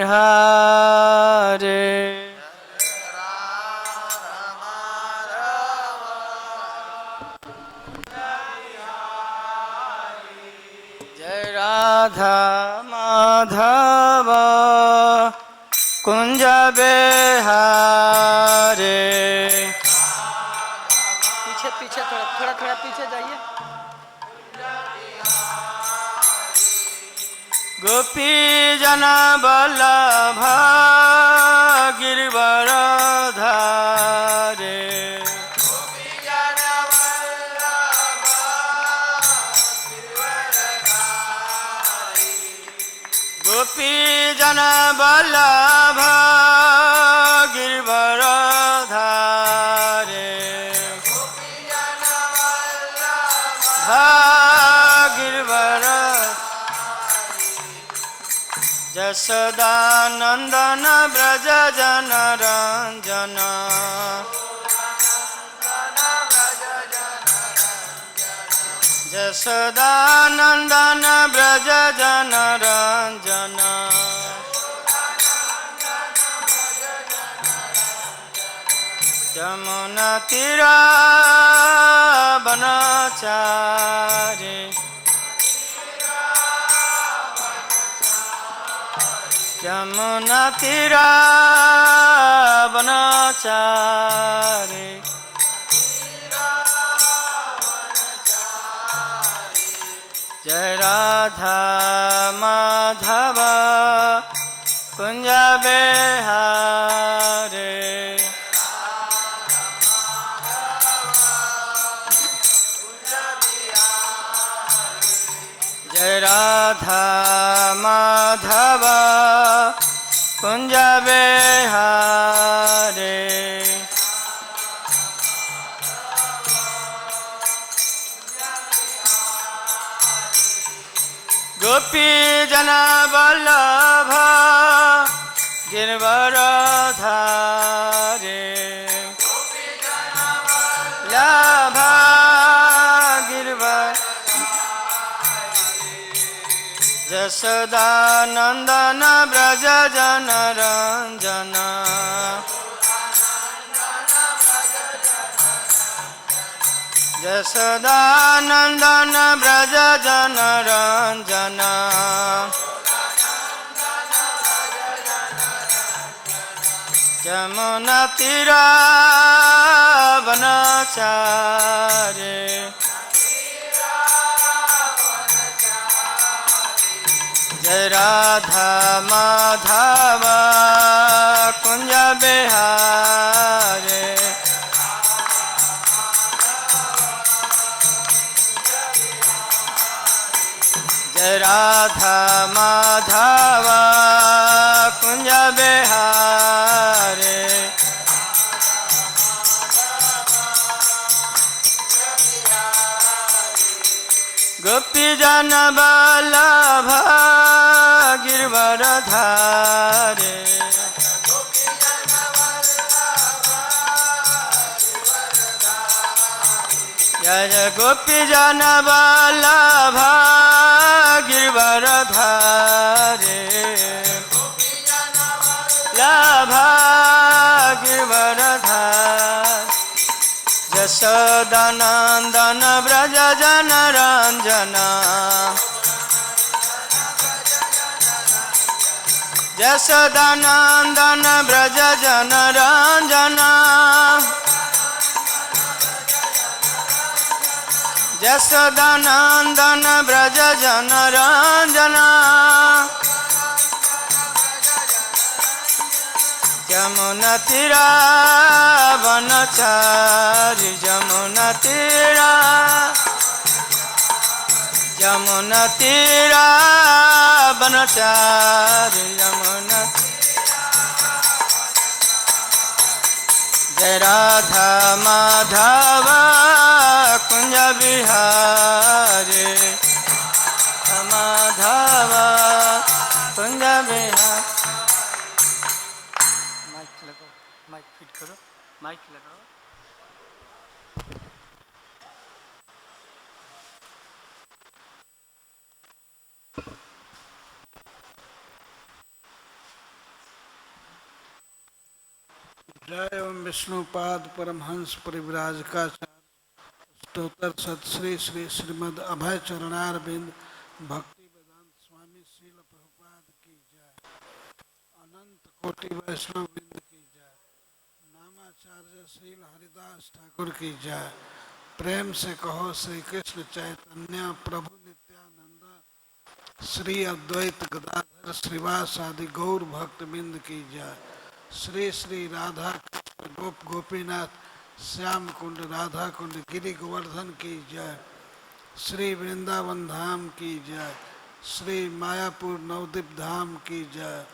बिहारे जय राधा माधव कुंज बिहारे। पीछे पीछे थोड़ा पीछे जाइए। गोपी जन बल्लभ गिरवरधारे गोपी जन बल्लभ गिरवरधारे गिरवर यशोदानंदन ब्रज जन रंजन यशोदानंदन ब्रज जन रंजन यमुना तीरा बनचारी यमुना तीरा बनचारी जय राधा माधव कुंज बिहारे जय राधा माधव कुंज बिहारे गोपी जन बल्लभ गिरवरधारे लाभ गिरवर यशोदानंदन ब्रज जन रंजन यशोदानंदन ब्रज जन रंजन यमुना तीरा बनचारे जय राधा माधव कुंज बिहारे जय राधा माधव कुंज बिहारे गोपी जन बल्लभ गिरवरधारे जय गोपी जन बल्लभ गिरवरधारे लाभ गिरवरधारे यशोदानंदन ब्रज जन रंजन यशोदानंदन ब्रज जन रंजन यशोदानंदन ब्रज जन रंजन यमुना तीरा बनचारी यमुना तीरा बनचारी यमुना जय राधा माधव कुंज बिहारे माधव कुंज बिहार माइक फिट करो माइक लगाओ जय ओम विष्णुपाद परमहंस परिव्राज का स्त्रोत्र सत श्री श्री श्रीमद अभय चरणारविंद भक्ति वेदांत स्वामी श्रील प्रभुपाद की जय। अनंत कोटि वैष्णव वृंद की जय। नामाचार्य श्रील हरिदास ठाकुर की जय। प्रेम से कहो श्री कृष्ण चैतन्य प्रभु नित्यानंद श्री अद्वैत गदाधर श्रीवास आदि गौर भक्त बिंद की जय। श्री श्री राधा कृष्ण गोप गोपीनाथ श्याम कुंड राधा कुंड गिरि गोवर्धन की जय। श्री वृंदावन धाम की जय। श्री मायापुर नवद्वीप धाम की जय।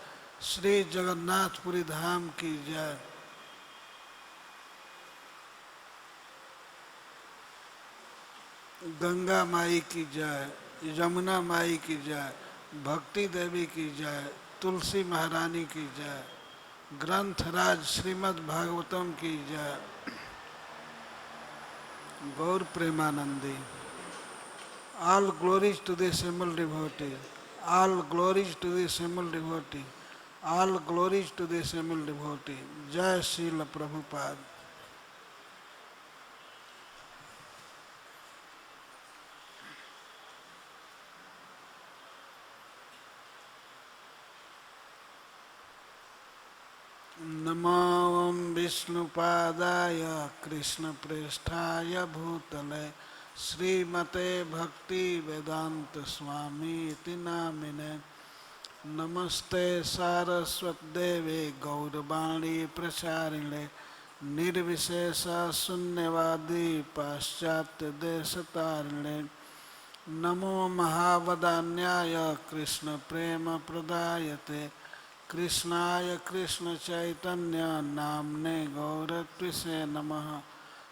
श्री जगन्नाथपुरी धाम की जय। गंगा माई की जय। यमुना माई की जय। भक्ति देवी की जय। तुलसी महारानी की जय। ग्रंथराज श्रीमद् भागवतम की जय। गौर Premanandi. All glories to the assembled devotee. All glories to the assembled devotee. All glories to the assembled devotee. Jai Srila Prabhupada. नमो विष्णुपादाय कृष्णप्रेष्ठाय भूतले श्रीमते भक्ति वेदांत स्वामी इति नामिने। नमस्ते सारस्वतदेवे गौरवाणी प्रचारिणे निर्विशेष शून्यवादी पाश्चात्य देशतारिणे। नमो महावदान्याय कृष्ण प्रेम प्रदायते कृष्णाय कृष्ण चैतन्य नामने गौरत्विषे नमः।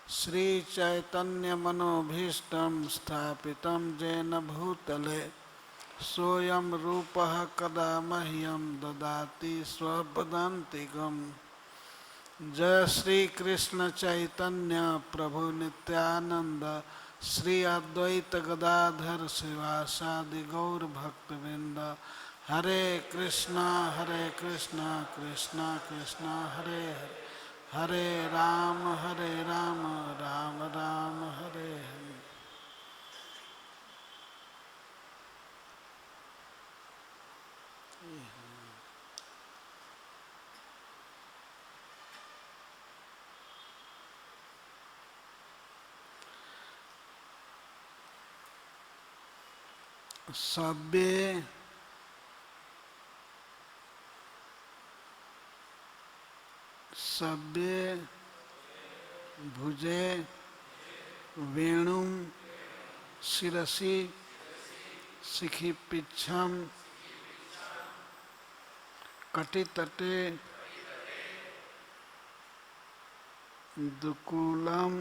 श्री चैतन्य मनोभीष्टं स्थापितं येन भूतले सोऽयं रूपः कदा मह्यं ददाति स्वपदान्तिकम्। जय श्री कृष्ण चैतन्य प्रभु नित्यानंद श्री अद्वैत गदाधर श्रीवासादि गौर भक्तवृंद। हरे कृष्णा कृष्णा कृष्णा हरे हरे हरे राम राम राम हरे हरे। सभ्ये सभ्ये भुजे वेणुं शिरसि शिखिपिच्छं कटितटे दुकूलम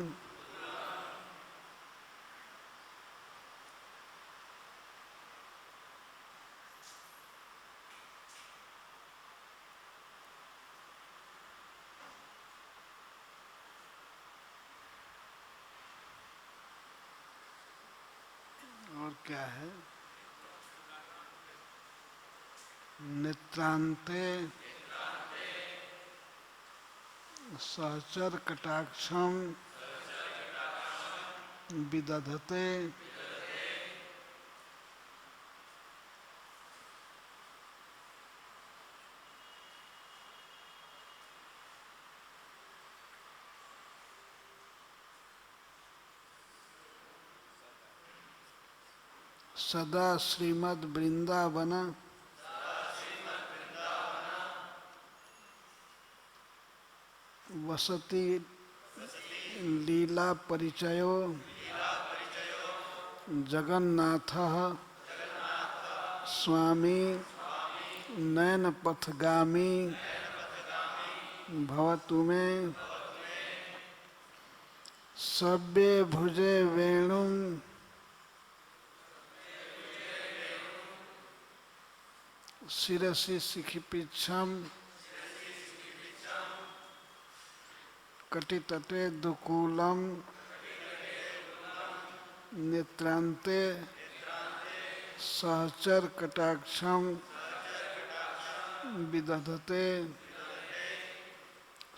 और क्या है नेत्रांते सहचर कटाक्षम विदधते सदा श्रीमद् वृंदावन वसति लीला परिचयो जगन्नाथः स्वामी नयनपथगामी भवतु मे। सभ्ये भुजे वेणुं शिरसि शिखिपिच्छं कटितटे दुकूलम नेत्रांते सहचर कटाक्षम विदधते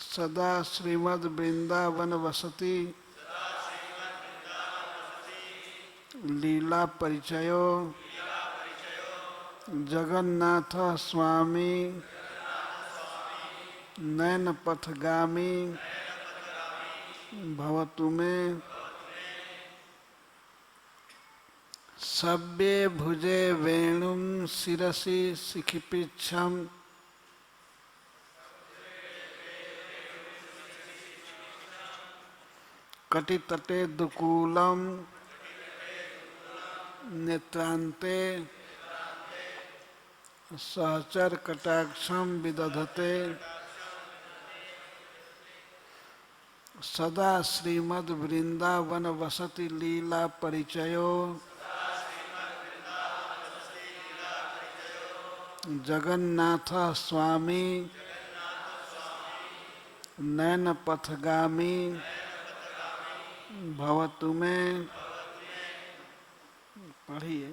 सदा श्रीमद् वृंदावन वसति लीला परिचयो जगन्नाथ स्वामी नयन पथगामी भवतु मे सव्ये भुजे वेणुं शिरसि शिखिपीच्छम् कटितटे दुकूलम् नेत्रान्ते सहचर कटाक्षं विदधते सदा श्रीमद् वृंदावन वसति लीला परिचयो जगन्नाथ स्वामी नयन पथगामी भवतु मे। पढ़िए।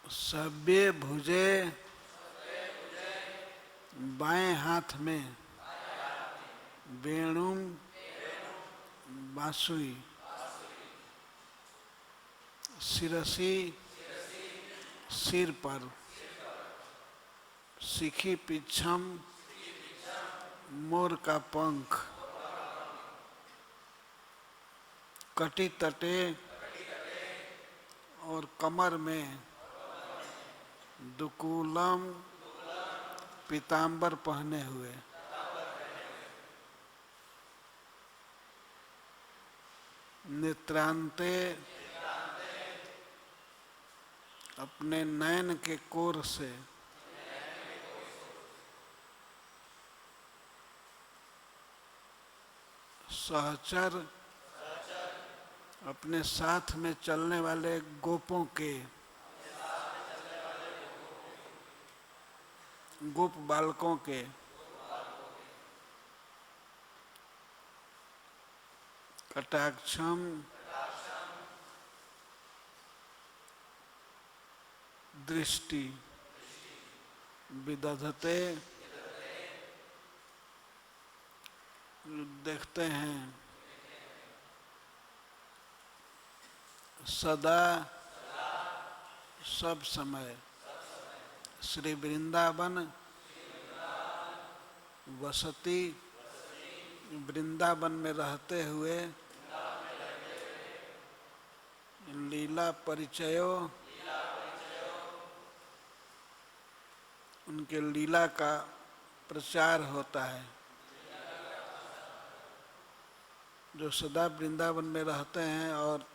सव्ये भुजे बाएं हाथ में वेणुम बांसुरी शिरसी सिर पर शिखी पिच्छम मोर का पंख कटी तटे और कमर में दुकूलम पीतांबर पहने हुए नेत्रांते अपने नयन के कोर से सहचर अपने साथ में चलने वाले गोपों के गोप बालकों के कटाक्षम दृष्टि विदधते, देखते हैं सदा सब समय श्री वृंदावन वसती, वृंदावन में रहते हुए लीला परिचयो, उनके लीला का प्रचार होता है। जो सदा वृंदावन में रहते हैं और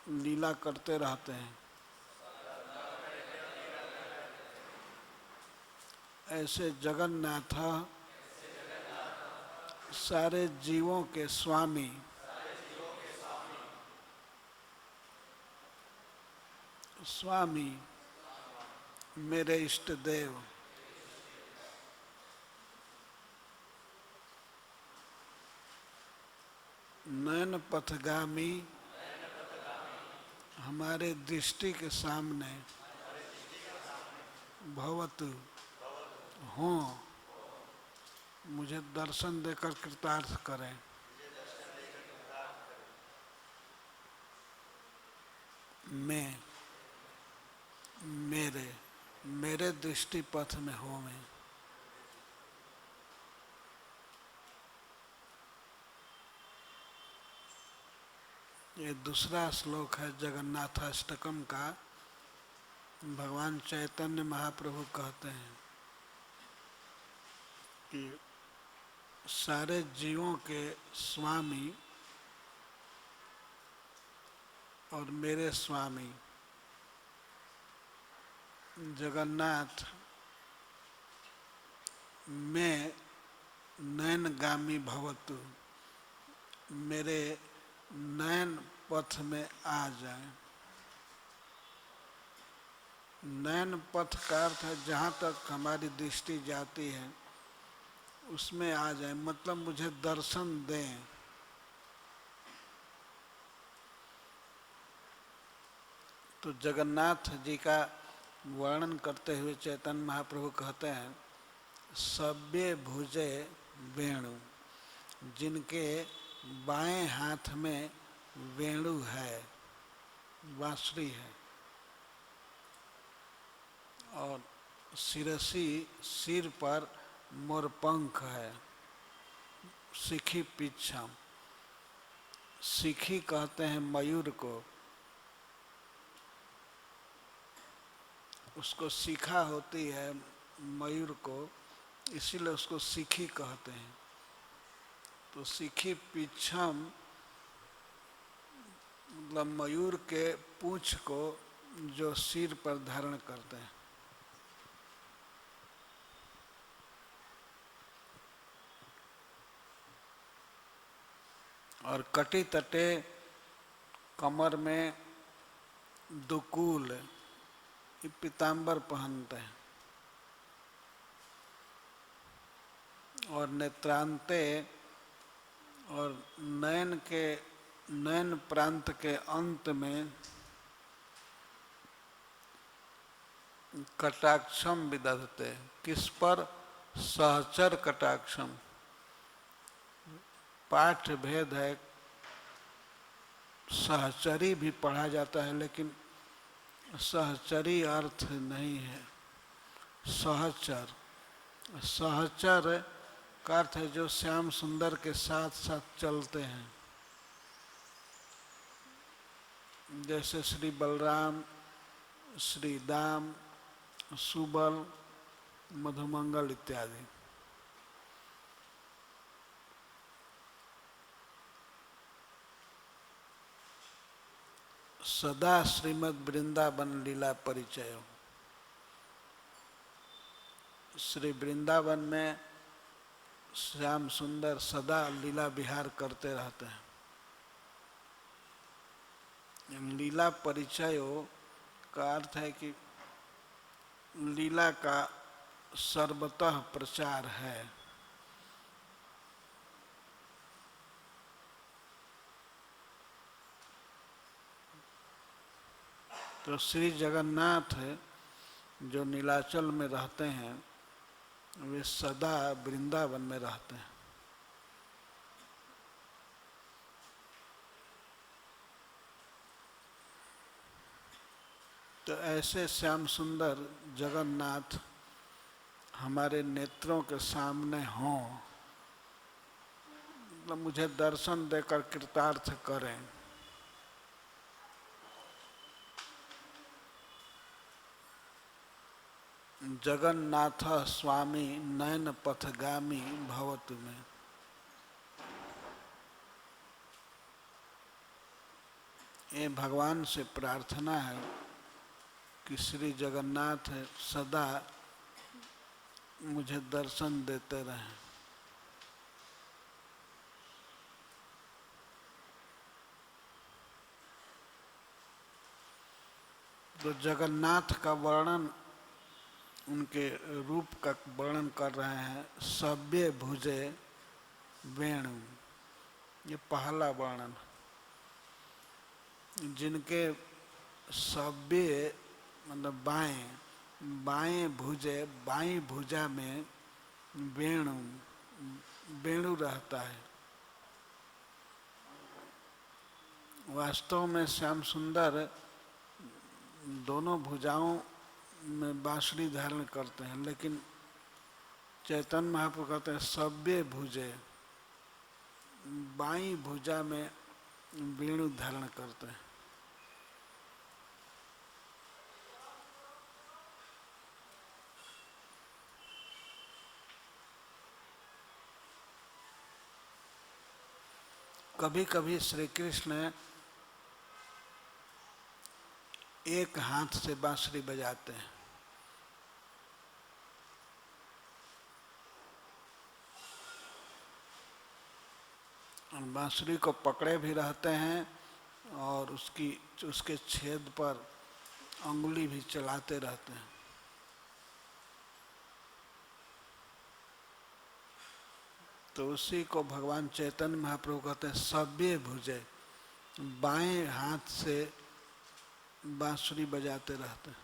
लीला करते रहते हैं, ऐसे जगन्नाथ सारे जीवों के स्वामी, स्वामी मेरे इष्ट देव, नयन पथगामी हमारे दृष्टि के सामने भवतु हो, मुझे दर्शन देकर कृतार्थ करें। मैं मेरे दृष्टि पथ में हो मैं। ये दूसरा श्लोक है जगन्नाथाष्टकम का। भगवान चैतन्य महाप्रभु कहते हैं कि सारे जीवों के स्वामी और मेरे स्वामी जगन्नाथ में नयनगामी भवतु, मेरे नयन पथ में आ जाए। नयन पथ का अर्थ है जहाँ तक हमारी दृष्टि जाती है उसमें आ जाए, मतलब मुझे दर्शन दें। तो जगन्नाथ जी का वर्णन करते हुए चैतन्य महाप्रभु कहते हैं सब्ये भुजे वेणु, जिनके बाएं हाथ में वेणु है, बांसुरी है, और शिरसी सिर पर मोरपंख है, शिखी पीछम। शिखी कहते हैं मयूर को, उसको शिखा होती है मयूर को, इसीलिए उसको शिखी कहते हैं। तो शिखी पीछम मतलब मयूर के पूंछ को जो सिर पर धारण करते हैं। और कटी तटे कमर में दुकूल, ये पीताम्बर पहनते हैं। और नेत्रांते, और नयन प्रांत के अंत में कटाक्षम विदधते, किस पर? सहचर कटाक्षम। पाठ भेद है, सहचरी भी पढ़ा जाता है लेकिन सहचरी अर्थ नहीं है, सहचर। सहचर का अर्थ है जो श्याम सुंदर के साथ साथ चलते हैं, जैसे श्री बलराम, श्री दाम, सुबल, मधुमंगल इत्यादि। सदा श्रीमद् वृंदावन लीला परिचय। श्री वृंदावन में श्याम सुंदर सदा लीला विहार करते रहते हैं। लीला परिचय का अर्थ है कि लीला का सर्वतः प्रचार है। तो श्री जगन्नाथ जो नीलाचल में रहते हैं वे सदा वृंदावन में रहते हैं। तो ऐसे श्याम सुंदर जगन्नाथ हमारे नेत्रों के सामने हों, मतलब मुझे दर्शन देकर कृतार्थ करें। जगन्नाथ स्वामी नयन पथगामी भवतु में। ये भगवान से प्रार्थना है कि श्री जगन्नाथ सदा मुझे दर्शन देते रहें। तो जगन्नाथ का वर्णन, उनके रूप का वर्णन कर रहे हैं। सव्य भुजे वेणु, ये पहला वर्णन। जिनके सव्य मतलब बाएं, बाएं भुजे, बाईं भुजा में वेणु, वेणु रहता है। वास्तव में श्याम सुंदर दोनों भुजाओं में बांसुरी धारण करते हैं, लेकिन चैतन्य महाप्रभु कहते हैं सव्य भुजे, बाईं भुजा में वेणु धारण करते हैं। कभी कभी श्री कृष्ण एक हाथ से बांसुरी बजाते हैं, और बांसुरी को पकड़े भी रहते हैं और उसके छेद पर अंगुली भी चलाते रहते हैं। तो उसी को भगवान चैतन्य महाप्रभु कहते हैं सव्य भुजे, बाएं हाथ से बांसुरी बजाते रहते हैं।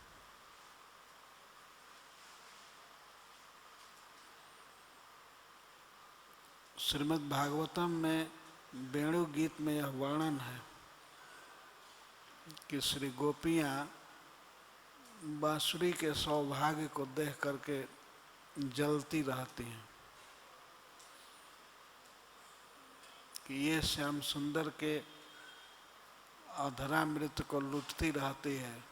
श्रीमद् भागवतम में वेणु गीत में यह वर्णन है कि श्री गोपियां बांसुरी के सौभाग्य को देख करके जलती रहती हैं कि ये श्याम सुंदर के अधरामृत को लूटती रहती है।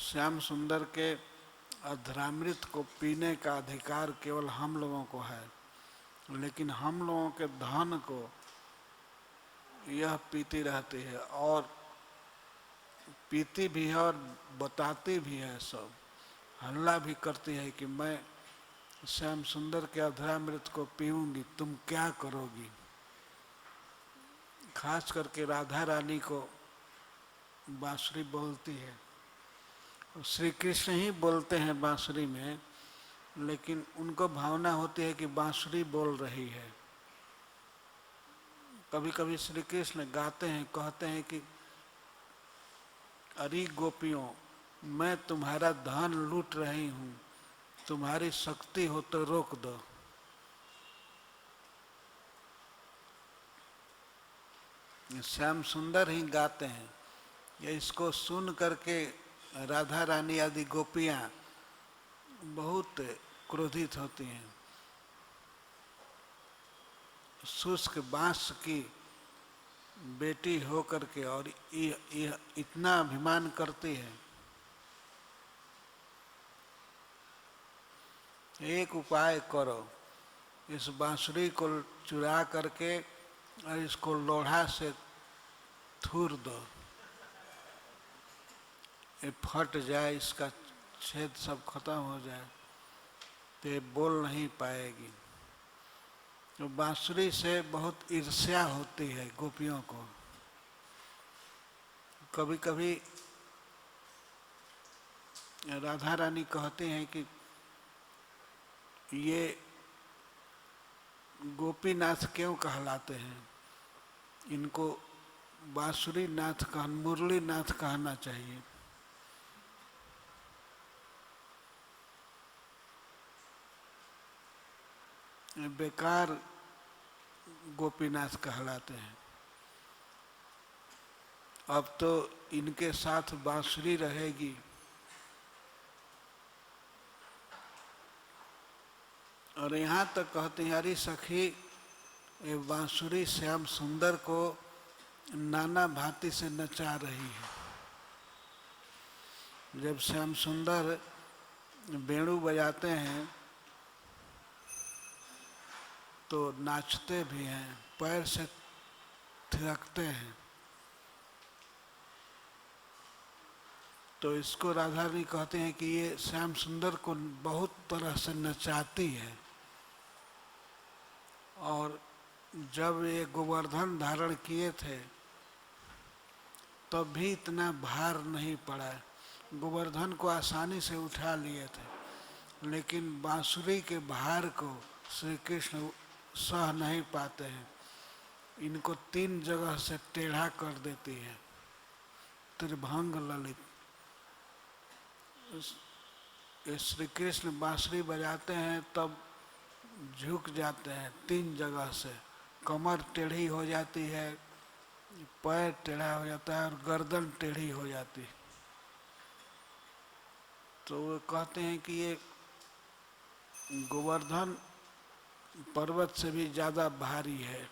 श्याम सुंदर के अधरामृत को पीने का अधिकार केवल हम लोगों को है, लेकिन हम लोगों के धन को यह पीती रहती है, और पीती भी है और बताती भी है, सब हल्ला भी करती है कि मैं श्याम सुंदर के अधरामृत को पीऊंगी, तुम क्या करोगी। खास करके राधा रानी को बांसुरी बोलती है। श्री कृष्ण ही बोलते हैं बांसुरी में, लेकिन उनको भावना होती है कि बांसुरी बोल रही है। कभी कभी श्री कृष्ण गाते हैं, कहते हैं कि अरे गोपियों, मैं तुम्हारा धन लूट रही हूँ, तुम्हारी शक्ति हो तो रोक दो। श्याम सुंदर ही गाते हैं। ये इसको सुन करके राधा रानी आदि गोपियां बहुत क्रोधित होती हैं। शुष्क बांस की बेटी हो करके और यह इतना अभिमान करती है। एक उपाय करो, इस बांसुरी को चुरा करके और इसको लोढ़ा से थूर दो, ये फट जाए, इसका छेद सब खत्म हो जाए, तो ये बोल नहीं पाएगी। तो बांसुरी से बहुत ईर्ष्या होती है गोपियों को। कभी कभी राधा रानी कहती हैं कि ये गोपीनाथ क्यों कहलाते हैं, इनको बांसुरी नाथ मुरली नाथ कहना चाहिए। बेकार गोपीनाथ कहलाते हैं। अब तो इनके साथ बांसुरी रहेगी। और यहाँ तक कहते हैं, अरे सखी ये बांसुरी श्याम सुंदर को नाना भांति से नचा रही है। जब श्याम सुंदर वेणु बजाते हैं तो नाचते भी हैं, पैर से थिरकते हैं। तो इसको राधा रानी कहते हैं कि ये श्याम सुंदर को बहुत तरह से नचाती है। और जब ये गोवर्धन धारण किए थे तब भी इतना भार नहीं पड़ा। गोवर्धन को आसानी से उठा लिए थे, लेकिन बांसुरी के भार को श्री कृष्ण सह नहीं पाते हैं। इनको 3 जगह से टेढ़ा कर देती है। त्रिभंग ललित। श्री कृष्ण बांसुरी बजाते हैं तब झुक जाते हैं 3 जगह से। कमर टेढ़ी हो जाती है, पैर टेढ़ा हो जाता है और गर्दन टेढ़ी हो जाती है। तो वो कहते हैं कि ये गोवर्धन पर्वत से भी ज्यादा भारी है।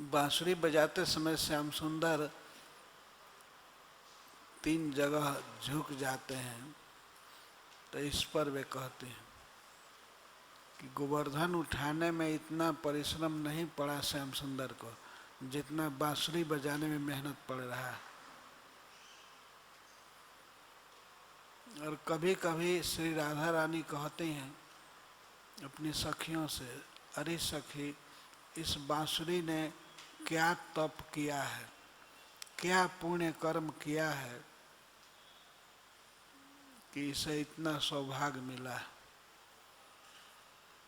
बांसुरी बजाते समय श्याम सुंदर 3 जगह झुक जाते हैं। तो इस पर वे कहते हैं कि गोवर्धन उठाने में इतना परिश्रम नहीं पड़ा श्याम सुंदर को जितना बांसुरी बजाने में मेहनत पड़ रहा है। और कभी कभी श्री राधा रानी कहती हैं अपनी सखियों से, अरे सखी इस बांसुरी ने क्या तप किया है, क्या पुण्य कर्म किया है कि इसे इतना सौभाग्य मिला।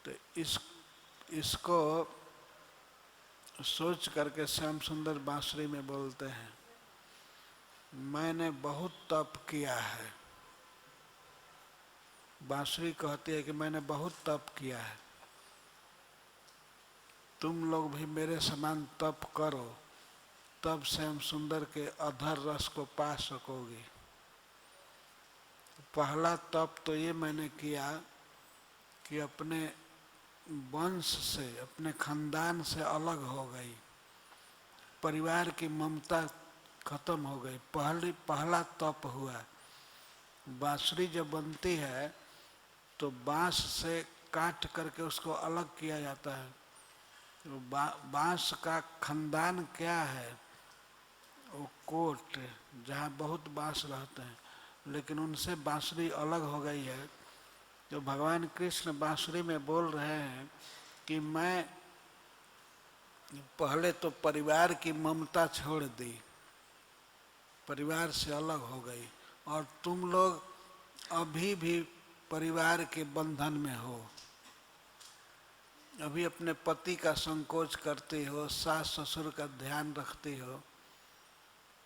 तो इसको सोच करके श्याम सुंदर बांसुरी में बोलते हैं, मैंने बहुत तप किया है। बांसुरी कहती है कि मैंने बहुत तप किया है, तुम लोग भी मेरे समान तप करो, तब श्याम सुंदर के अधर रस को पा सकोगे। पहला तप तो ये मैंने किया कि अपने वंश से, अपने खानदान से अलग हो गई, परिवार की ममता खत्म हो गई। पहला तप हुआ। बांसुरी जब बनती है तो बांस से काट करके उसको अलग किया जाता है। तो बांस का खानदान क्या है, वो कोट, जहाँ बहुत बांस रहते हैं, लेकिन उनसे बांसुरी अलग हो गई है। तो भगवान कृष्ण बांसुरी में बोल रहे हैं कि मैं पहले तो परिवार की ममता छोड़ दी, परिवार से अलग हो गई, और तुम लोग अभी भी परिवार के बंधन में हो, अभी अपने पति का संकोच करती हो, सास ससुर का ध्यान रखती हो।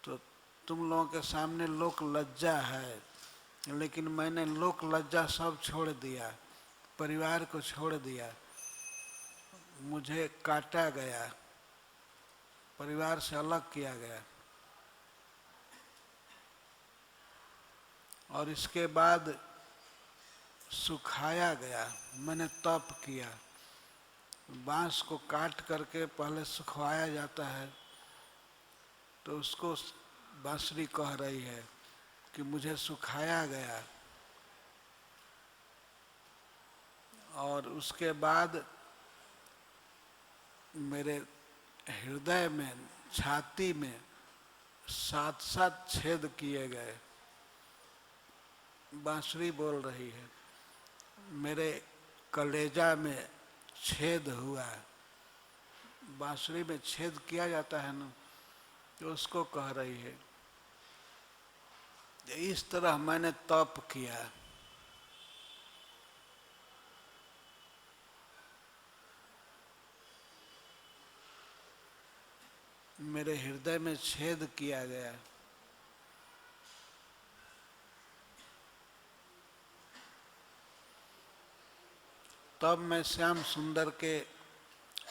तो तुम लोगों के सामने लोक लज्जा है, लेकिन मैंने लोक लज्जा सब छोड़ दिया, परिवार को छोड़ दिया, मुझे काटा गया, परिवार से अलग किया गया। और इसके बाद सुखाया गया, मैंने तप किया। बांस को काट करके पहले सुखवाया जाता है, तो उसको बांसुरी कह रही है कि मुझे सुखाया गया। और उसके बाद मेरे हृदय में, छाती में 7-7 छेद किए गए। बांसुरी बोल रही है, मेरे कलेजा में छेद हुआ। बांसुरी में छेद किया जाता है ना, तो उसको कह रही है। इस तरह मैंने तप किया। मेरे हृदय में छेद किया गया। तब मैं श्याम सुंदर के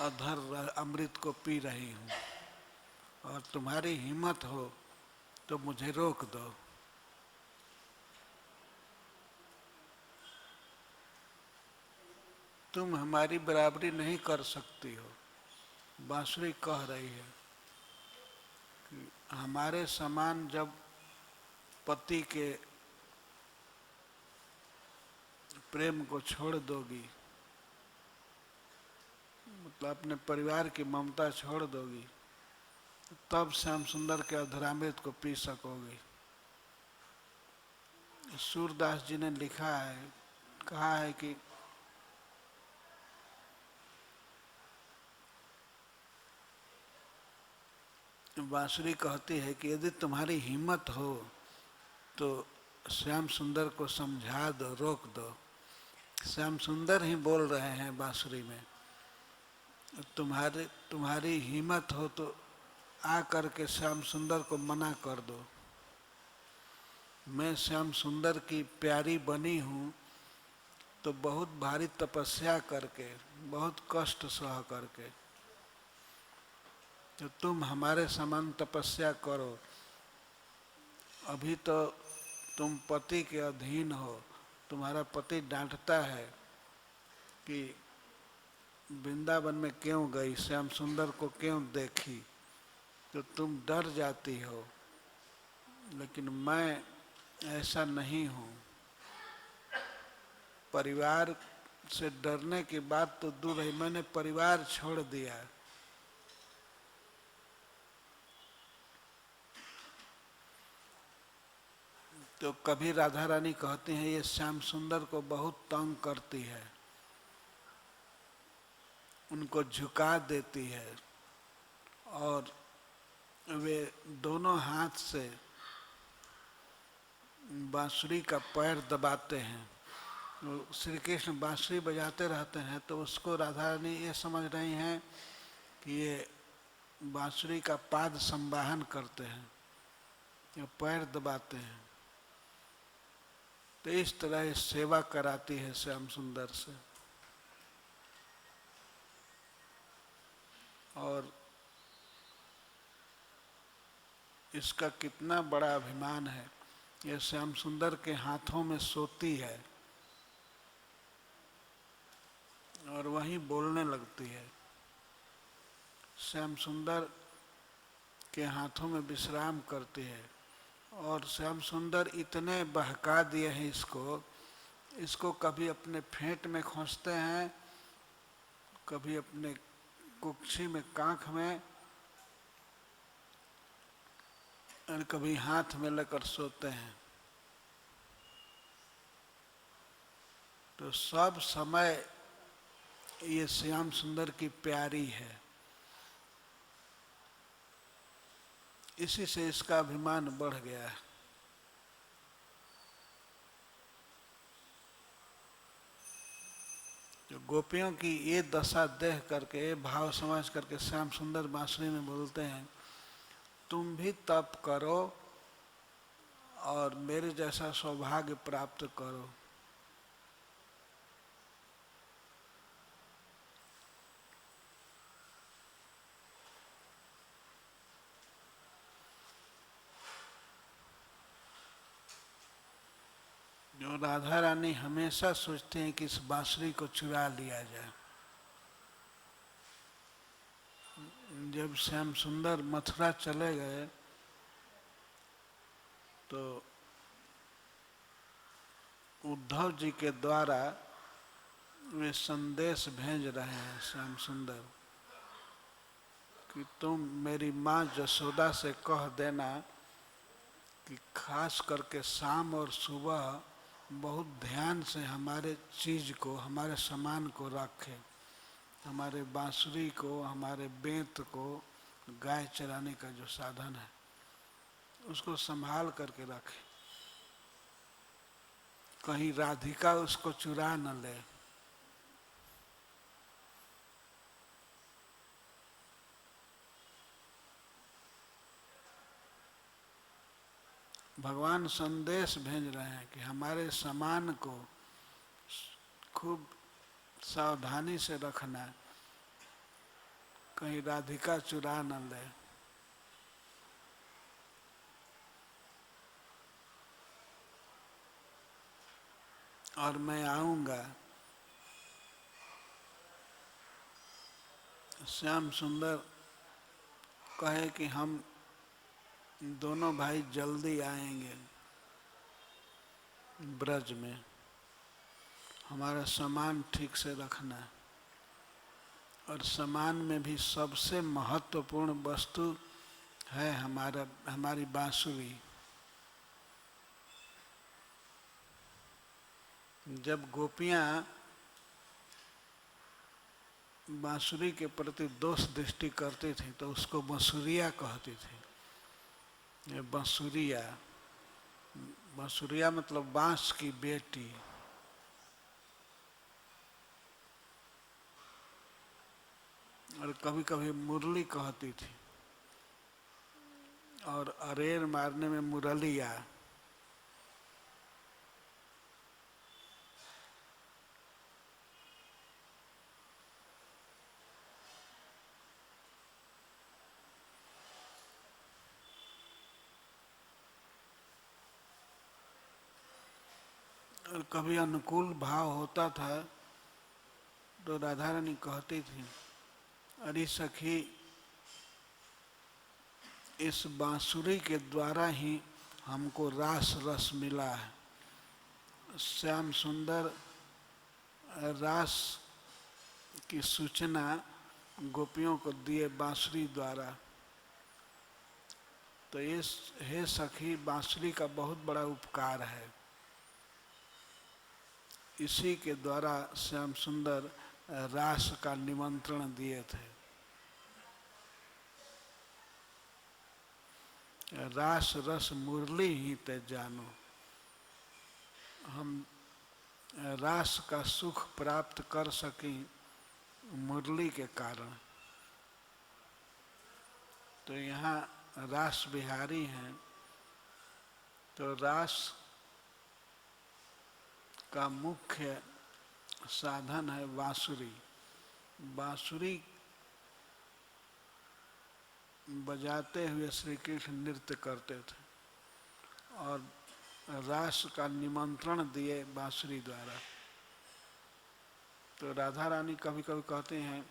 अधर अमृत को पी रही हूँ, और तुम्हारी हिम्मत हो तो मुझे रोक दो। तुम हमारी बराबरी नहीं कर सकती हो। बांसुरी कह रही है कि हमारे समान जब पति के प्रेम को छोड़ दोगी, मतलब अपने परिवार की ममता छोड़ दोगी, तब श्याम सुंदर के अधरामृत को पी सकोगी। सूरदास जी ने लिखा है, कहा है कि बांसुरी कहती है कि यदि तुम्हारी हिम्मत हो तो श्याम सुंदर को समझा दो, रोक दो। श्याम सुंदर ही बोल रहे हैं बांसुरी में, तुम्हारी हिम्मत हो तो आ करके श्याम सुंदर को मना कर दो। मैं श्याम सुंदर की प्यारी बनी हूँ तो बहुत भारी तपस्या करके, बहुत कष्ट सह करके। तो तुम हमारे समान तपस्या करो। अभी तो तुम पति के अधीन हो, तुम्हारा पति डांटता है कि वृंदावन में क्यों गई, श्याम सुंदर को क्यों देखी, तो तुम डर जाती हो। लेकिन मैं ऐसा नहीं हूँ। परिवार से डरने की बात तो दूर है, मैंने परिवार छोड़ दिया। तो कभी राधा रानी कहती हैं ये श्याम सुंदर को बहुत तंग करती है, उनको झुका देती है, और वे दोनों हाथ से बांसुरी का पैर दबाते हैं। तो श्री कृष्ण बांसुरी बजाते रहते हैं, तो उसको राधा रानी ये समझ रही हैं कि ये बांसुरी का पाद संवाहन करते हैं, ये पैर दबाते हैं। तो इस तरह ये सेवा कराती है श्याम सुंदर से। और इसका कितना बड़ा अभिमान है, ये श्याम सुंदर के हाथों में सोती है और वहीं बोलने लगती है। श्याम सुंदर के हाथों में विश्राम करती है, और श्याम सुंदर इतने बहका दिए हैं इसको कभी अपने फेंट में खोसते हैं, कभी अपने कुक्षी में, कांख में, और कभी हाथ में लेकर सोते हैं। तो सब समय ये श्याम सुंदर की प्यारी है, इसी से इसका अभिमान बढ़ गया है। जो गोपियों की ये दशा देख करके, ये भाव समझ करके श्याम सुंदर बांसुरी में बोलते हैं, तुम भी तप करो और मेरे जैसा सौभाग्य प्राप्त करो। जो राधा रानी हमेशा सोचते हैं कि इस बांसुरी को चुरा लिया जाए। जब श्याम सुंदर मथुरा चले गए तो उद्धव जी के द्वारा वे संदेश भेज रहे हैं श्याम सुंदर कि तुम मेरी माँ जसोदा से कह देना कि खास करके शाम और सुबह बहुत ध्यान से हमारे चीज को, हमारे सामान को रखे, हमारे बांसुरी को, हमारे बेंत को, गाय चराने का जो साधन है उसको संभाल करके रखे, कहीं राधिका उसको चुरा न ले। भगवान संदेश भेज रहे हैं कि हमारे सामान को खूब सावधानी से रखना, कहीं राधिका चुरा न ले। और मैं आऊंगा। श्याम सुंदर कहे कि हम दोनों भाई जल्दी आएंगे ब्रज में, हमारा सामान ठीक से रखना। और सामान में भी सबसे महत्वपूर्ण वस्तु है हमारी बांसुरी। जब गोपियां बांसुरी के प्रति दोष दृष्टि करती थी तो उसको बांसुरिया कहती थी। ये बांसुरिया, बांसुरिया मतलब बांस की बेटी। और कभी कभी मुरली कहती थी, और अरेर मारने में मुरलिया। और कभी अनुकूल भाव होता था तो राधा रानी कहती थी, अरे सखी, इस बांसुरी के द्वारा ही हमको रास रस मिला है। श्याम सुंदर रास की सूचना गोपियों को दिए बांसुरी द्वारा। तो इस हे सखी, बांसुरी का बहुत बड़ा उपकार है। इसी के द्वारा श्याम सुंदर रास का निमंत्रण दिए थे। रास रस मुरली ही ते जानो, हम रास का सुख प्राप्त कर सकी मुरली के कारण। तो यहाँ रास बिहारी हैं, तो रास का मुख्य साधन है बांसुरी। बांसुरी बजाते हुए श्री कृष्ण नृत्य करते थे और रास का निमंत्रण दिए बांसुरी द्वारा। तो राधा रानी कभी कभी कहते हैं,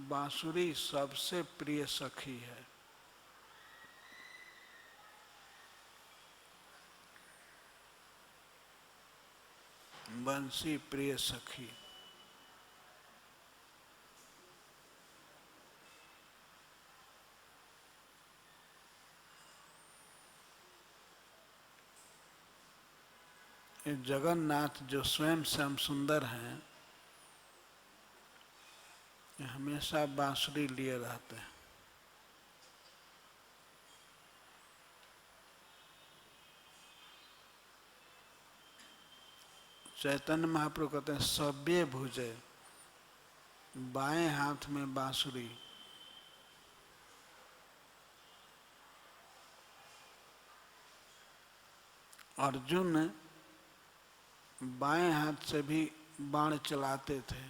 बांसुरी सबसे प्रिय सखी है। बंसी प्रिय सखी। जगन्नाथ जो स्वयं श्याम सुंदर हैं, हमेशा बांसुरी लिए रहते हैं। चैतन्य महाप्रभु कहते हैं, सब्य भुजे, बाएं हाथ में बांसुरी। अर्जुन बाएं हाथ से भी बाण चलाते थे,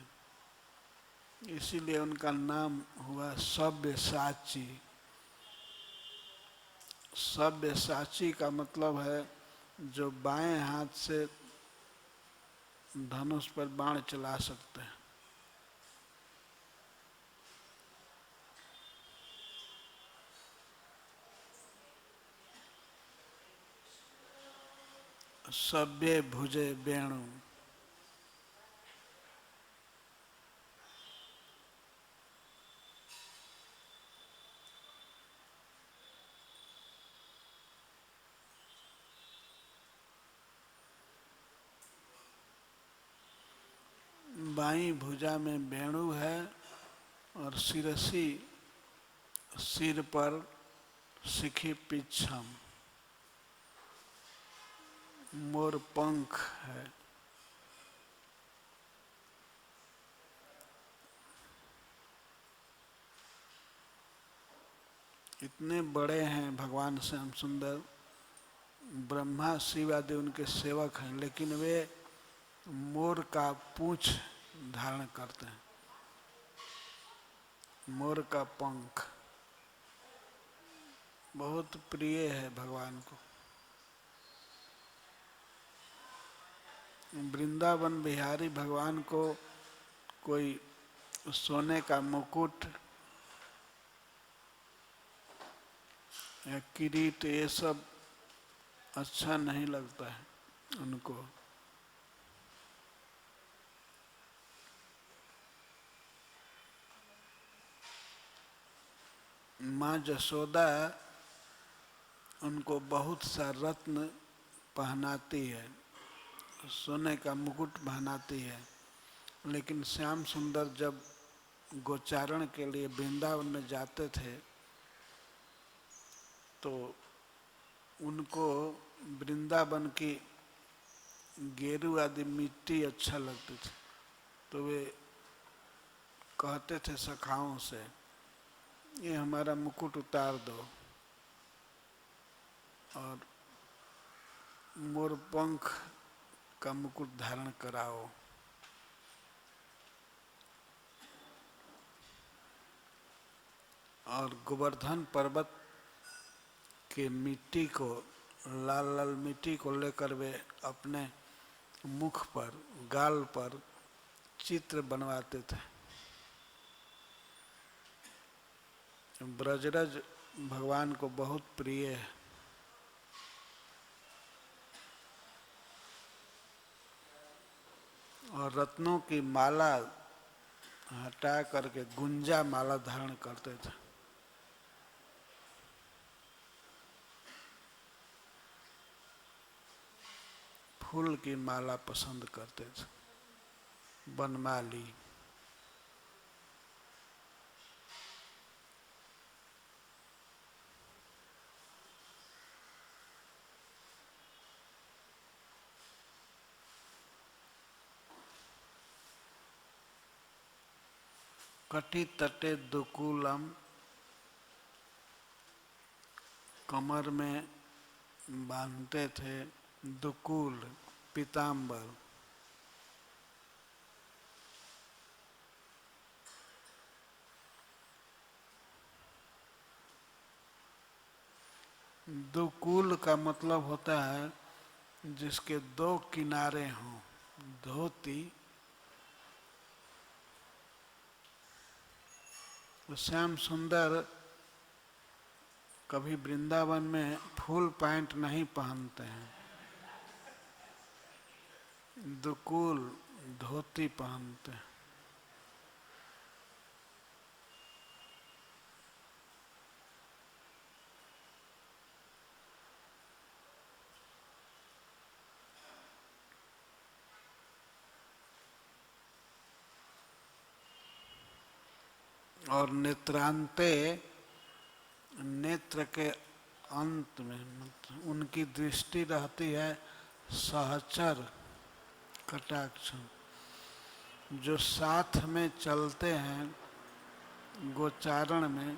इसीलिए उनका नाम हुआ सब्यसाची। सब्यसाची का मतलब है जो बाएं हाथ से धनुष पर बाण चला सकते हैं। सब्य भुजे वेणु। बाईं भुजा में वेणु है और शिरसी, सिर पर शिखी पिच्छम, मोर पंख है। इतने बड़े हैं भगवान श्याम सुंदर ब्रह्मा शिव आदि उनके सेवक हैं, लेकिन वे मोर का पूंछ धारण करते हैं, मोर का पंख बहुत प्रिय है भगवान को। वृंदावन बिहारी भगवान को कोई सोने का मुकुट या किरीट ये सब अच्छा नहीं लगता है उनको। माँ जसोदा उनको बहुत सा रत्न पहनाती है, सोने का मुकुट पहनाती है, लेकिन श्याम सुंदर जब गोचारण के लिए वृंदावन में जाते थे तो उनको वृंदावन की गेरू आदि मिट्टी अच्छा लगती थी, तो वे कहते थे सखाओं से, ये हमारा मुकुट उतार दो और मोरपंख का मुकुट धारण कराओ। और गोवर्धन पर्वत के मिट्टी को, लाल लाल मिट्टी को लेकर वे अपने मुख पर, गाल पर चित्र बनवाते थे। ब्रजरज भगवान को बहुत प्रिय है। और रत्नों की माला हटा करके गुंजा माला धारण करते थे। फूल की माला पसंद करते थे, बनमाली। कटी तटे दुकूलम, कमर में बांधते थे दुकूल, पीताम्बर। दुकूल का मतलब होता है जिसके दो किनारे हों, धोती। तो श्याम सुंदर कभी वृंदावन में फुल पैंट नहीं पहनते हैं, दुकूल धोती पहनते हैं। और नेत्रांते, नेत्र के अंत में उनकी दृष्टि रहती है सहचर कटाक्ष। जो साथ में चलते हैं गोचारण में,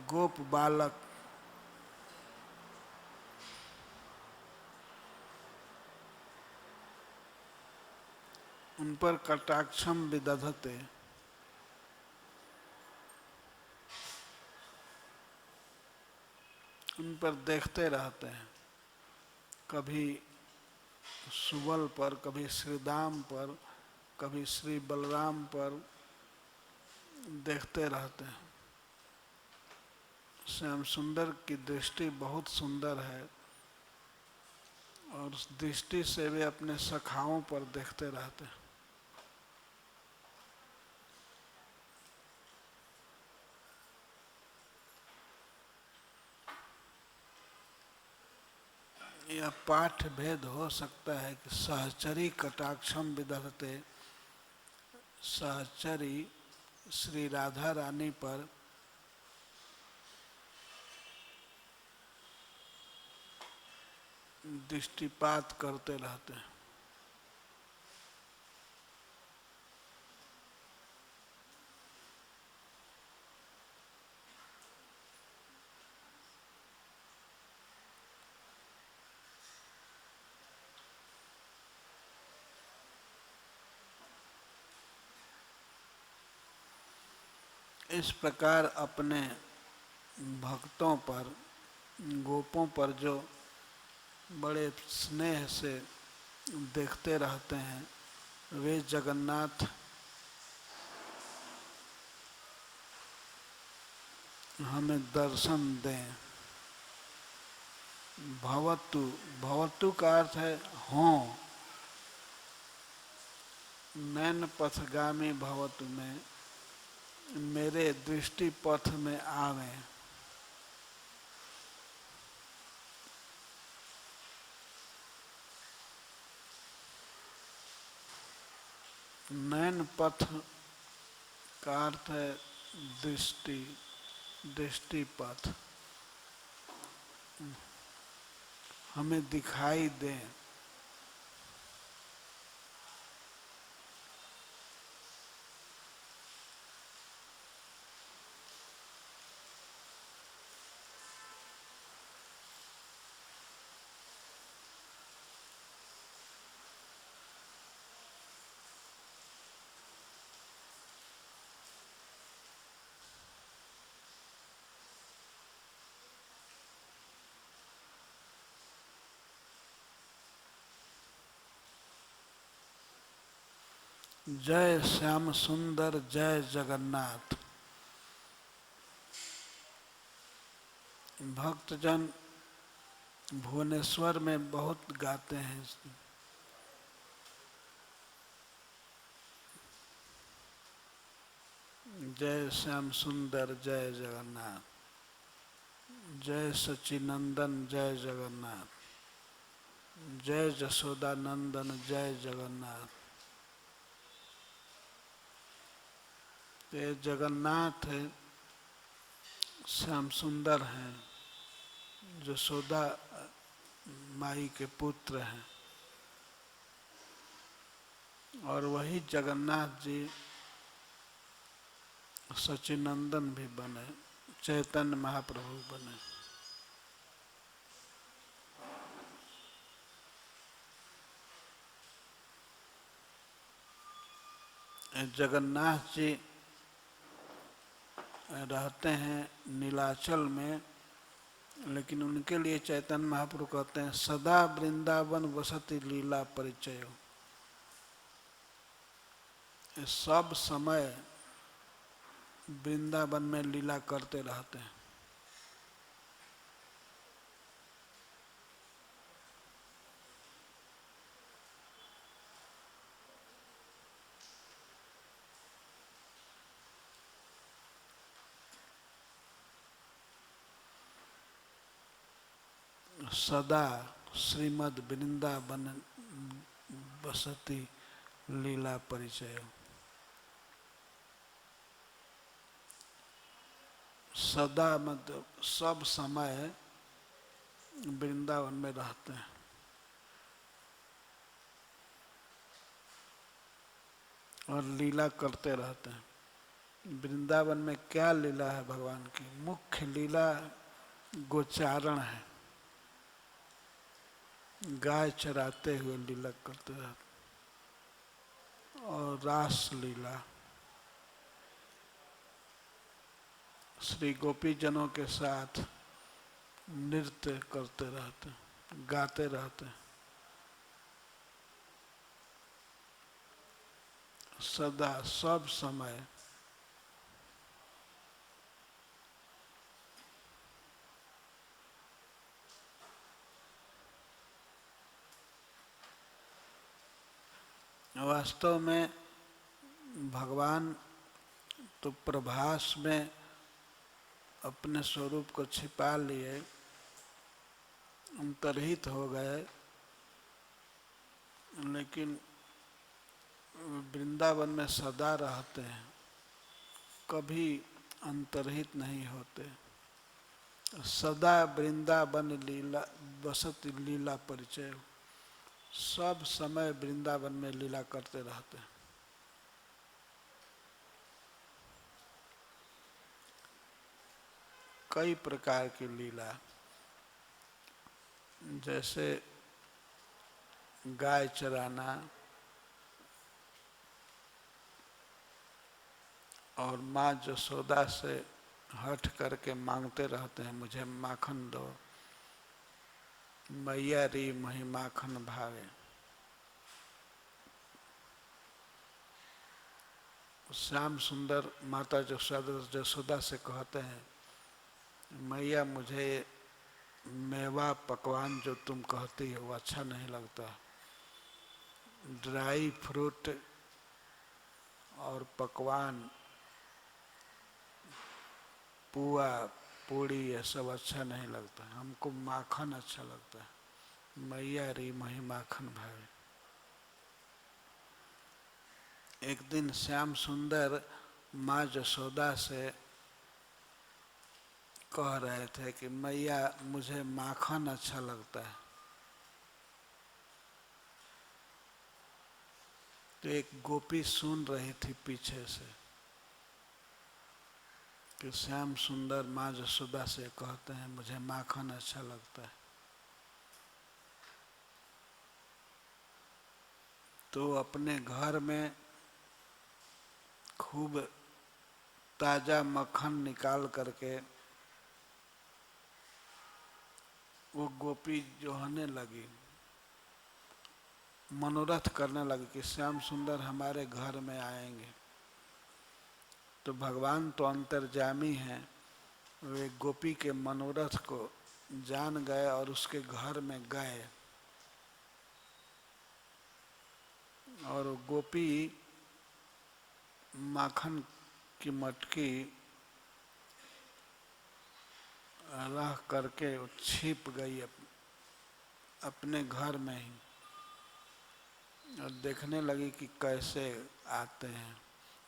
गोप बालक, उन पर कटाक्षम विदधते, उन पर देखते रहते हैं। कभी सुबल पर, कभी श्रीदाम पर, कभी श्री बलराम पर देखते रहते हैं। श्याम सुंदर की दृष्टि बहुत सुंदर है और उस दृष्टि से वे अपने सखाओं पर देखते रहते हैं। यह पाठ भेद हो सकता है कि सहचरी कटाक्षम विदधते, सहचरी श्री राधा रानी पर दृष्टिपात करते रहते हैं। इस प्रकार अपने भक्तों पर, गोपों पर जो बड़े स्नेह से देखते रहते हैं, वे जगन्नाथ हमें दर्शन दें। भवतु, भवतु का अर्थ है हों, नैन पथगामी भवतु में, मेरे दृष्टि पथ में आवें। नैन पथ का अर्थ है दृष्टि, दृष्टि पथ, हमें दिखाई दें। जय श्याम सुंदर जय जगन्नाथ। भक्तजन भुवनेश्वर में बहुत गाते हैं। जय श्याम सुंदर जय जगन्नाथ, जय सच्चिनंदन जय जगन्नाथ, जय जसोदानंदन जय जगन्नाथ। ये जगन्नाथ है, श्याम सुंदर हैं, जसोदा माई के पुत्र हैं, और वही जगन्नाथ जी सच्चिनंदन भी बने, चैतन्य महाप्रभु बने। जगन्नाथ जी रहते हैं नीलाचल में, लेकिन उनके लिए चैतन्य महाप्रभु कहते हैं सदा वृंदावन वसति लीला परिचय। सब समय वृंदावन में लीला करते रहते हैं। सदा श्रीमद वृंदावन बसती लीला परिचय। सदा मतलब सब समय वृंदावन में रहते हैं। और लीला करते रहते हैं। वृंदावन में क्या लीला है भगवान की? मुख्य लीला गोचारण है, गाय चराते हुए लीला करते रहते, और रास लीला श्री गोपी जनों के साथ नृत्य करते रहते, गाते रहते, सदा सब समय। वास्तव में भगवान तो प्रभास में अपने स्वरूप को छिपा लिए, अंतर्हित हो गए, लेकिन वृंदावन में सदा रहते हैं, कभी अंतर्हित नहीं होते। सदा वृंदावन लीला बसत लीला परिचय, सब समय वृंदावन में लीला करते रहते हैं। कई प्रकार की लीला, जैसे गाय चराना, और माँ जसोदा से हठ करके मांगते रहते हैं मुझे माखन दो, मैया री मही माखन भावे। श्याम सुंदर माता जसोदा से कहते हैं मैया मुझे मेवा पकवान जो तुम कहती हो अच्छा नहीं लगता, ड्राई फ्रूट और पकवान पुआ पूड़ी ये सब अच्छा नहीं लगता, हमको माखन अच्छा लगता है, मैया री मही माखन भावे। एक दिन श्याम सुंदर माँ जसोदा से कह रहे थे कि मैया मुझे माखन अच्छा लगता है। तो एक गोपी सुन रही थी पीछे से कि श्याम सुंदर माँ जसोदा से कहते हैं मुझे माखन अच्छा लगता है। तो अपने घर में खूब ताजा मक्खन निकाल करके वो गोपी जो होने लगी, मनोरथ करने लगी कि श्याम सुंदर हमारे घर में आएंगे। तो भगवान तो अंतर्यामी हैं, वे गोपी के मनोरथ को जान गए और उसके घर में गए और गोपी माखन की मटकी रख करके छिप गई अपने घर में ही और देखने लगी कि कैसे आते हैं।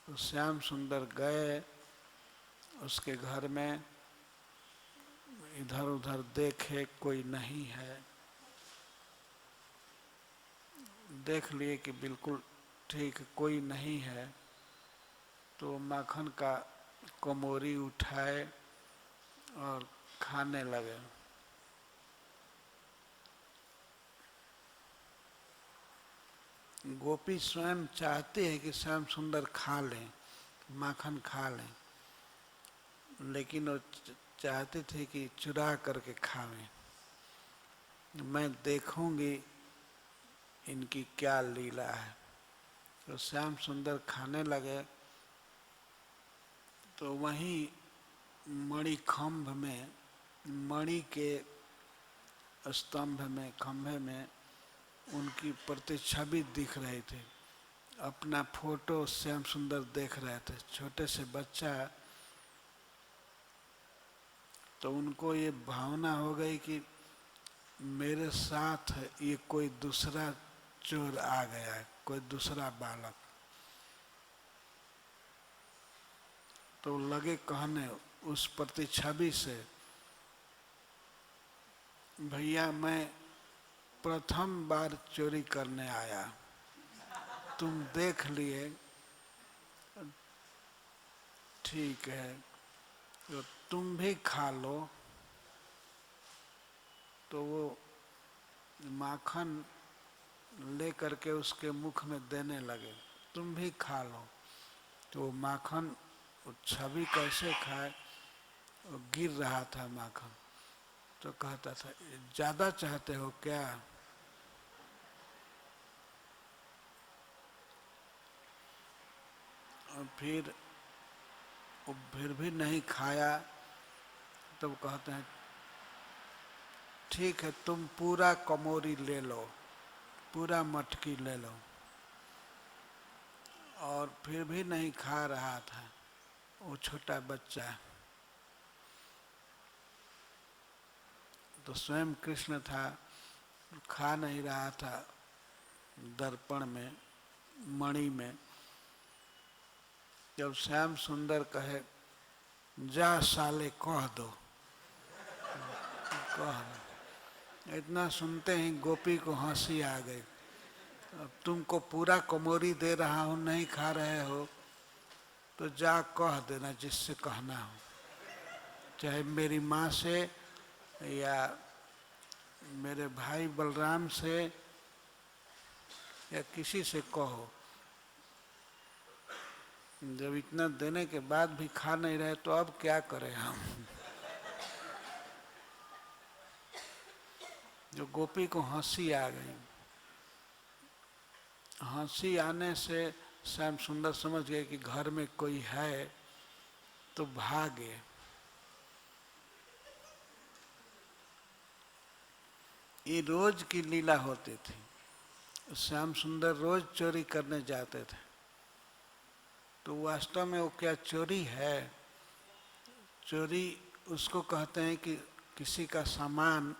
तो श्याम सुंदर गए उसके घर में, इधर उधर देखे कोई नहीं है, देख लिए कि बिल्कुल ठीक कोई नहीं है। तो माखन का कमोरी उठाए और खाने लगे। गोपी स्वयं चाहते हैं कि श्याम सुंदर खा लें, माखन खा लें, लेकिन वो चाहते थे कि चुरा करके खावें। मैं देखूंगी इनकी क्या लीला है। तो श्याम सुंदर खाने लगे तो वहीं मणिखंभ में, मणि के स्तंभ में, खंभे में उनकी प्रतिछवि दिख रही थी। अपना फोटो श्याम सुंदर देख रहे थे, छोटे से बच्चा। तो उनको ये भावना हो गई कि मेरे साथ ये कोई दूसरा चोर आ गया है, कोई दूसरा बालक। तो लगे कहने उस प्रतिछवि से, भैया मैं प्रथम बार चोरी करने आया, तुम देख लिए, ठीक है, तो तुम भी खा लो। तो वो माखन ले करके उसके मुख में देने लगे, तुम भी खा लो। तो माखन छवि कैसे खाए, वो गिर रहा था माखन। तो कहता था ज्यादा चाहते हो क्या। और फिर वो फिर भी नहीं खाया। तब कहते हैं ठीक है तुम पूरा कमोरी ले लो, पूरा मटकी ले लो। और फिर भी नहीं खा रहा था वो छोटा बच्चा। तो स्वयं कृष्ण था, खा नहीं रहा था दर्पण में, मणि में। जब श्याम सुंदर कहे जा साले कह दो, कह दो, इतना सुनते ही गोपी को हंसी आ गई। अब तुमको पूरा कमोरी दे रहा हूँ, नहीं खा रहे हो तो जा कह देना जिससे कहना हो, चाहे मेरी माँ से या मेरे भाई बलराम से या किसी से कहो। जब इतना देने के बाद भी खा नहीं रहे तो अब क्या करें हम। जो गोपी को हंसी आ गई, हंसी आने से श्याम सुंदर समझ गए कि घर में कोई है, तो भागे। ये रोज की लीला होती थी। श्याम सुंदर रोज चोरी करने जाते थे। तो वास्तव में वो क्या चोरी है? चोरी उसको कहते हैं कि किसी का सामान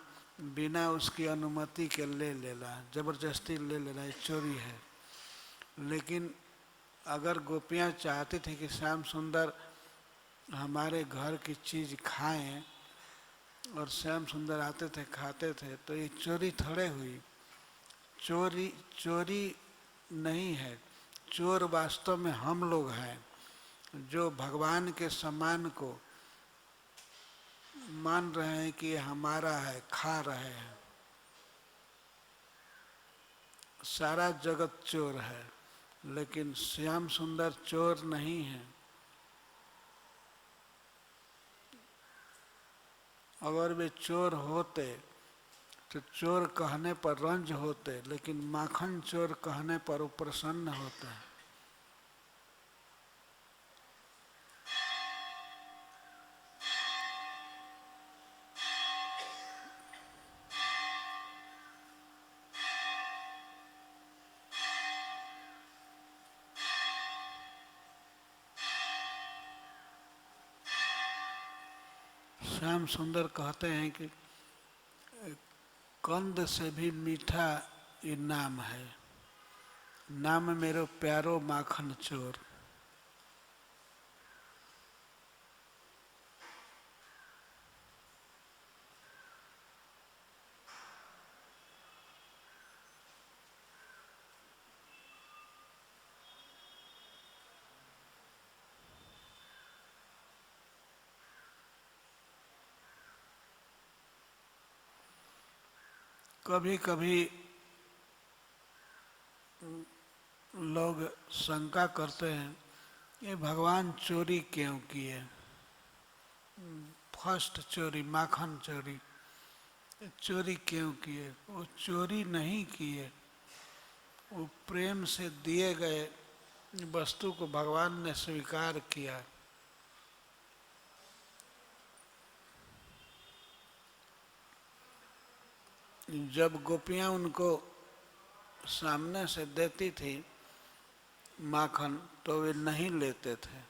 बिना उसकी अनुमति के ले लेना, जबरदस्ती ले लेना, ये चोरी है। लेकिन अगर गोपियाँ चाहती थी कि श्याम सुंदर हमारे घर की चीज़ खाएं और श्याम सुंदर आते थे खाते थे, तो ये चोरी थोड़े हुई। चोरी चोरी नहीं है, चोर वास्तव में हम लोग हैं जो भगवान के सम्मान को मान रहे हैं कि ये हमारा है, खा रहे हैं। सारा जगत चोर है, लेकिन श्याम सुंदर चोर नहीं है। अगर वे चोर होते तो चोर कहने पर रंज होते, लेकिन माखन चोर कहने पर वो प्रसन्न होते हैं। श्याम सुंदर कहते हैं कि कंद से भी मीठा ये नाम है, नाम मेरो प्यारो माखन चोर। कभी कभी लोग शंका करते हैं ये भगवान चोरी क्यों किए। फर्स्ट चोरी, माखन चोरी, चोरी क्यों किए? वो चोरी नहीं किए, वो प्रेम से दिए गए वस्तु को भगवान ने स्वीकार किया। जब गोपियाँ उनको सामने से देती थी माखन, तो वे नहीं लेते थे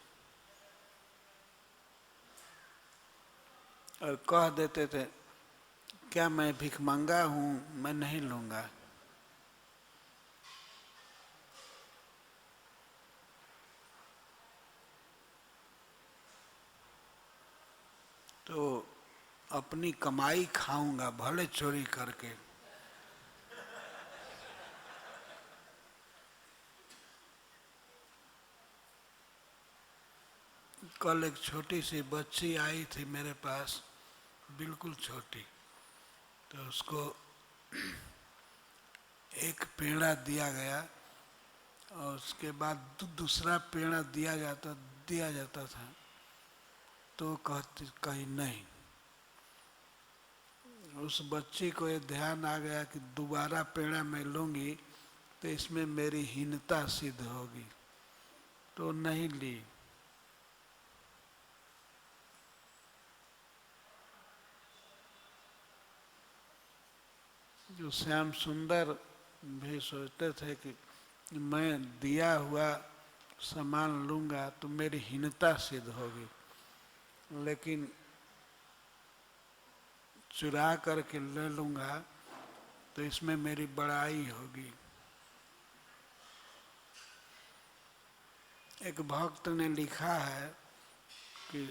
और कह देते थे क्या मैं भिखमंगा हूँ, मैं नहीं लूँगा। तो अपनी कमाई खाऊंगा, भले चोरी करके। कल एक छोटी सी बच्ची आई थी मेरे पास, बिल्कुल छोटी, तो उसको एक पेड़ा दिया गया और उसके बाद दूसरा पेड़ा दिया जाता था, तो कही नहीं। उस बच्ची को ये ध्यान आ गया कि दोबारा पेड़ा मैं लूँगी तो इसमें मेरी हीनता सिद्ध होगी, तो नहीं ली। जो श्याम सुंदर भी सोचते थे कि मैं दिया हुआ सामान लूँगा तो मेरी हीनता सिद्ध होगी, लेकिन चुरा करके ले लूँगा तो इसमें मेरी बड़ाई होगी। एक भक्त ने लिखा है कि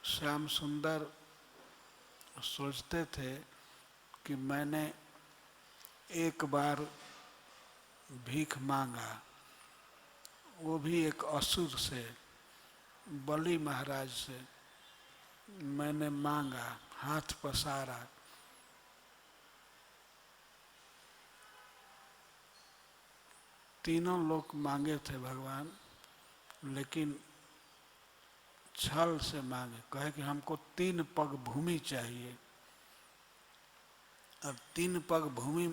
श्याम सुंदर सोचते थे कि मैंने एक बार भीख मांगा, वो भी एक असुर से, बलि महाराज से मैंने मांगा, हाथ पसारा। तीनों लोग मांगे थे भगवान, लेकिन छल से मांगे, कहे कि हमको 3 पग भूमि चाहिए। अब 3 पग भूमि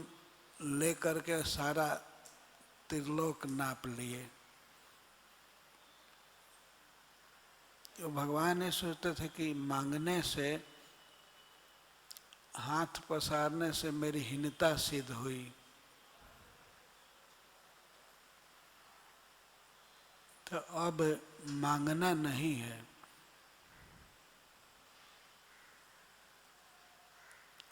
लेकर के सारा त्रिलोक नाप लिए। तो भगवान ये सोचते थे कि मांगने से, हाथ पसारने से मेरी हीनता सिद्ध हुई, तो अब मांगना नहीं है,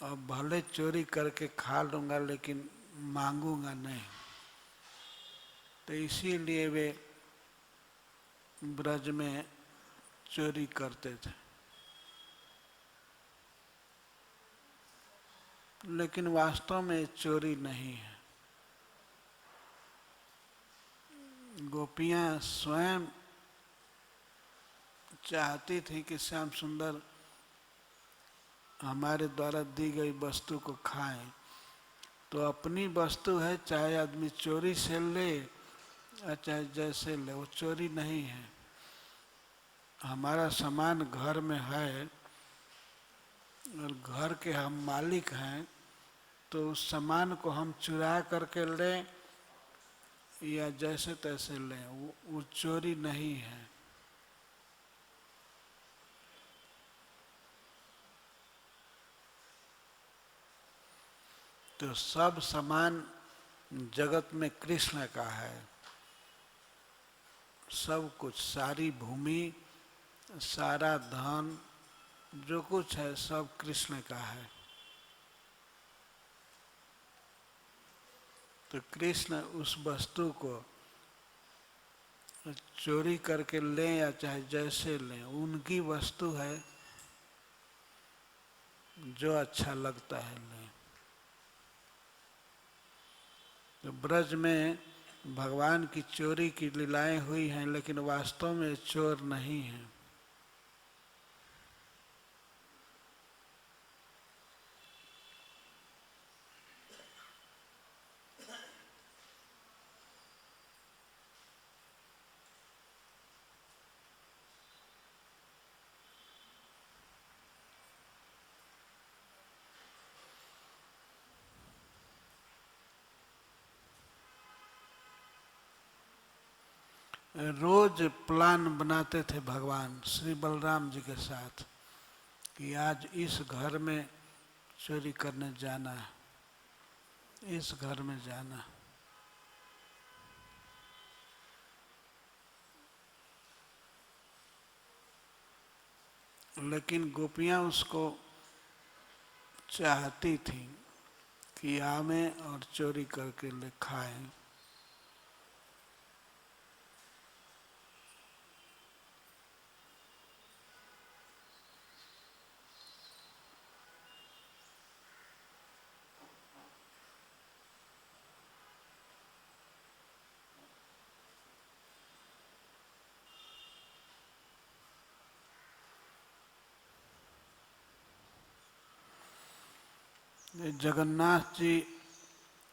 अब भले चोरी करके खा लूंगा लेकिन मांगूंगा नहीं। तो इसीलिए वे ब्रज में चोरी करते थे। लेकिन वास्तव में चोरी नहीं है। गोपियां स्वयं चाहती थी कि श्याम सुंदर हमारे द्वारा दी गई वस्तु को खाएं। तो अपनी वस्तु है, चाहे आदमी चोरी से ले या चाहे जैसे ले, वो चोरी नहीं है। हमारा सामान घर में है और घर के हम मालिक हैं, तो उस सामान को हम चुरा करके लें या जैसे तैसे लें, वो चोरी नहीं है। तो सब सामान जगत में कृष्ण का है। सब कुछ, सारी भूमि, सारा धन, जो कुछ है सब कृष्ण का है। तो कृष्ण उस वस्तु को चोरी करके लें या चाहे जैसे लें, उनकी वस्तु है, जो अच्छा लगता है लें। तो ब्रज में भगवान की चोरी की लीलाएं हुई हैं, लेकिन वास्तव में चोर नहीं है। रोज प्लान बनाते थे भगवान श्री बलराम जी के साथ कि आज इस घर में चोरी करने जाना है, इस घर में जाना। लेकिन गोपियां उसको चाहती थी कि आवे और चोरी करके ले खाएं। जगन्नाथ जी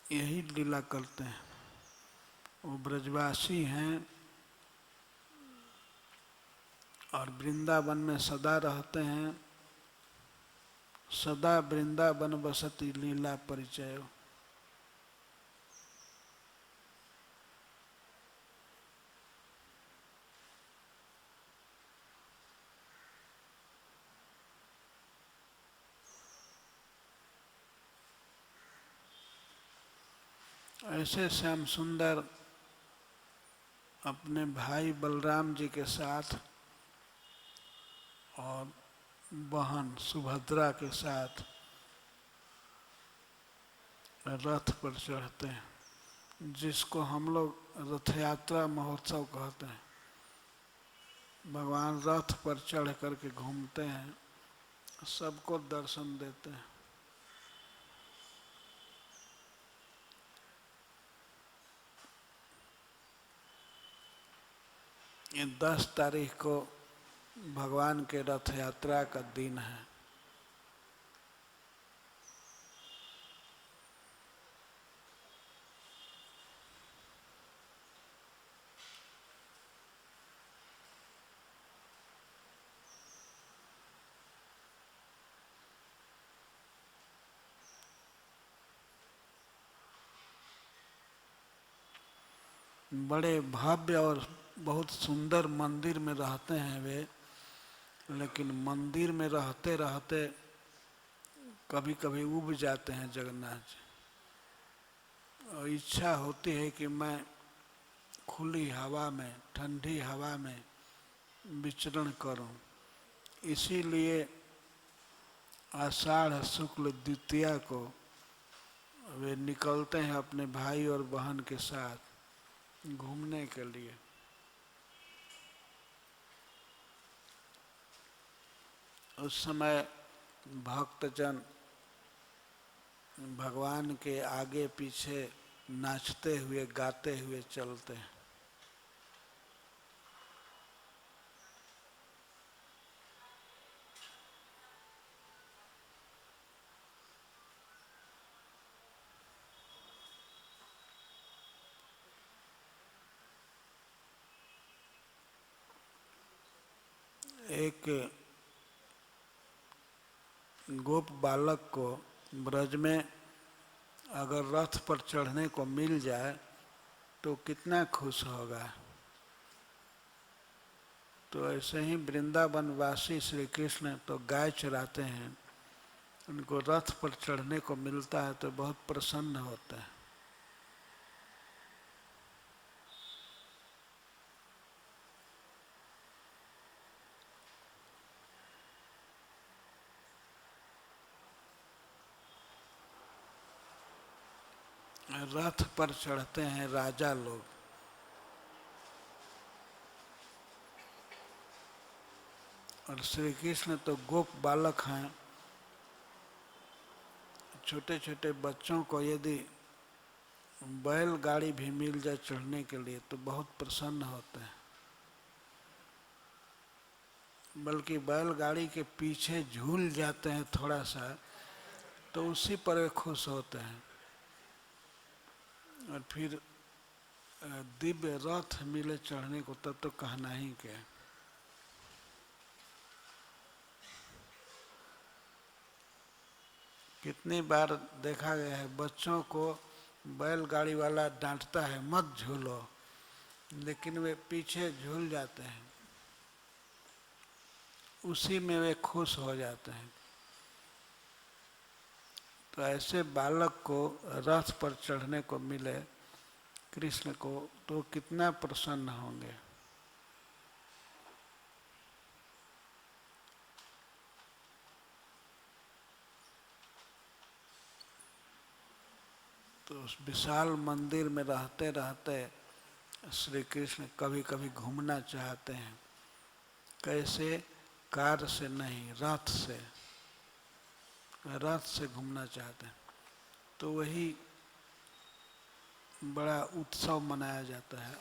यही लीला करते हैं। वो ब्रजवासी हैं और वृंदावन में सदा रहते हैं। सदा वृंदावन बसती लीला परिचय। ऐसे श्याम सुंदर अपने भाई बलराम जी के साथ और बहन सुभद्रा के साथ रथ पर चढ़ते हैं, जिसको हम लोग रथ यात्रा महोत्सव कहते हैं। भगवान रथ पर चढ़ करके घूमते हैं, सबको दर्शन देते हैं। ये 10 तारीख को भगवान के रथ यात्रा का दिन है। बड़े भव्य और बहुत सुंदर मंदिर में रहते हैं वे, लेकिन मंदिर में रहते रहते कभी कभी उब जाते हैं जगन्नाथ जी, और इच्छा होती है कि मैं खुली हवा में, ठंडी हवा में विचरण करूं। इसीलिए आषाढ़ शुक्ल द्वितीया को वे निकलते हैं अपने भाई और बहन के साथ घूमने के लिए। उस समय भक्तजन भगवान के आगे पीछे नाचते हुए गाते हुए चलते हैं। एक गोप बालक को ब्रज में अगर रथ पर चढ़ने को मिल जाए तो कितना खुश होगा। तो ऐसे ही वृंदावन वासी श्री कृष्ण तो गाय चराते हैं, उनको रथ पर चढ़ने को मिलता है तो बहुत प्रसन्न होते हैं। रथ पर चढ़ते हैं राजा लोग, और श्री कृष्ण तो गोप बालक हैं। छोटे छोटे बच्चों को यदि बैलगाड़ी भी मिल जाए चढ़ने के लिए तो बहुत प्रसन्न होते हैं, बल्कि बैलगाड़ी के पीछे झूल जाते हैं थोड़ा सा तो उसी पर वे खुश होते हैं। और फिर दिव्य रथ मिले चढ़ने को तब तो कहना ही क्या। कितनी बार देखा गया है बच्चों को बैलगाड़ी वाला डांटता है मत झूलो, लेकिन वे पीछे झूल जाते हैं, उसी में वे खुश हो जाते हैं। तो ऐसे बालक को रथ पर चढ़ने को मिले कृष्ण को तो कितना प्रसन्न होंगे। तो उस विशाल मंदिर में रहते रहते श्री कृष्ण कभी कभी घूमना चाहते हैं। कैसे? कार से नहीं, रथ से, रथ से घूमना चाहते हैं। तो वही बड़ा उत्सव मनाया जाता है,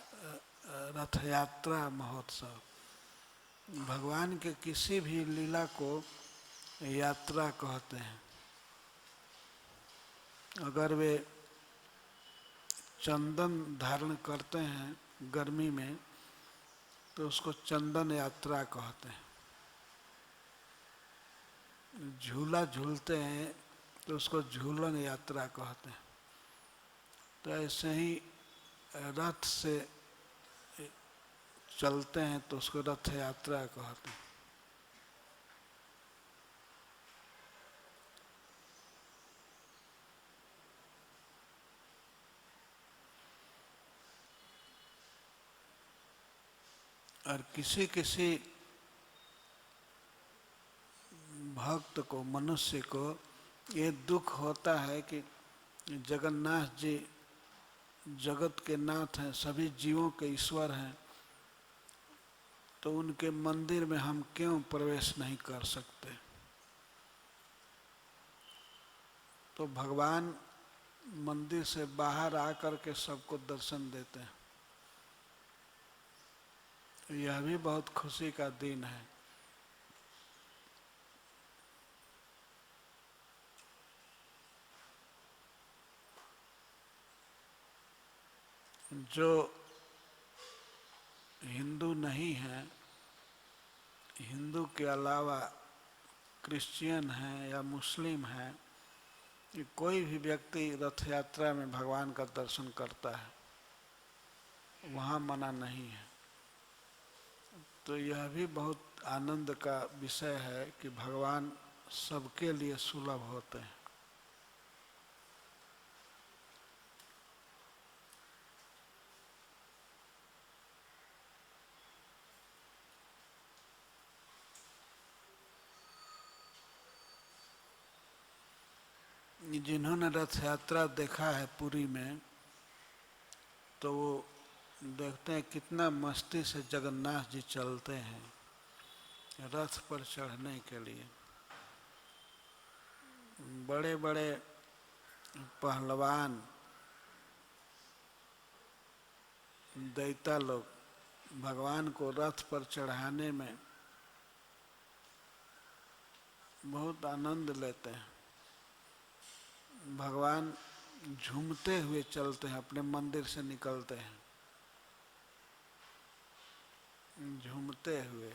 रथ यात्रा महोत्सव। भगवान के किसी भी लीला को यात्रा कहते हैं। अगर वे चंदन धारण करते हैं गर्मी में तो उसको चंदन यात्रा कहते हैं। झूला झूलते हैं तो उसको झूलन यात्रा कहते हैं। तो ऐसे ही रथ से चलते हैं तो उसको रथ यात्रा कहते हैं। और किसी किसी भक्त को, मनुष्य को ये दुख होता है कि जगन्नाथ जी जगत के नाथ हैं, सभी जीवों के ईश्वर हैं, तो उनके मंदिर में हम क्यों प्रवेश नहीं कर सकते। तो भगवान मंदिर से बाहर आकर के सबको दर्शन देते हैं। यह भी बहुत खुशी का दिन है। जो हिंदू नहीं है, हिंदू के अलावा क्रिश्चियन हैं या मुस्लिम हैं, कोई भी व्यक्ति रथ यात्रा में भगवान का दर्शन करता है। वहाँ मना नहीं है। तो यह भी बहुत आनंद का विषय है कि भगवान सबके लिए सुलभ होते हैं। जिन्होंने रथ यात्रा देखा है पुरी में, तो वो देखते हैं कितना मस्ती से जगन्नाथ जी चलते हैं रथ पर चढ़ने के लिए। बड़े बड़े पहलवान दैता लोग भगवान को रथ पर चढ़ाने में बहुत आनंद लेते हैं। भगवान झूमते हुए चलते हैं, अपने मंदिर से निकलते हैं झूमते हुए।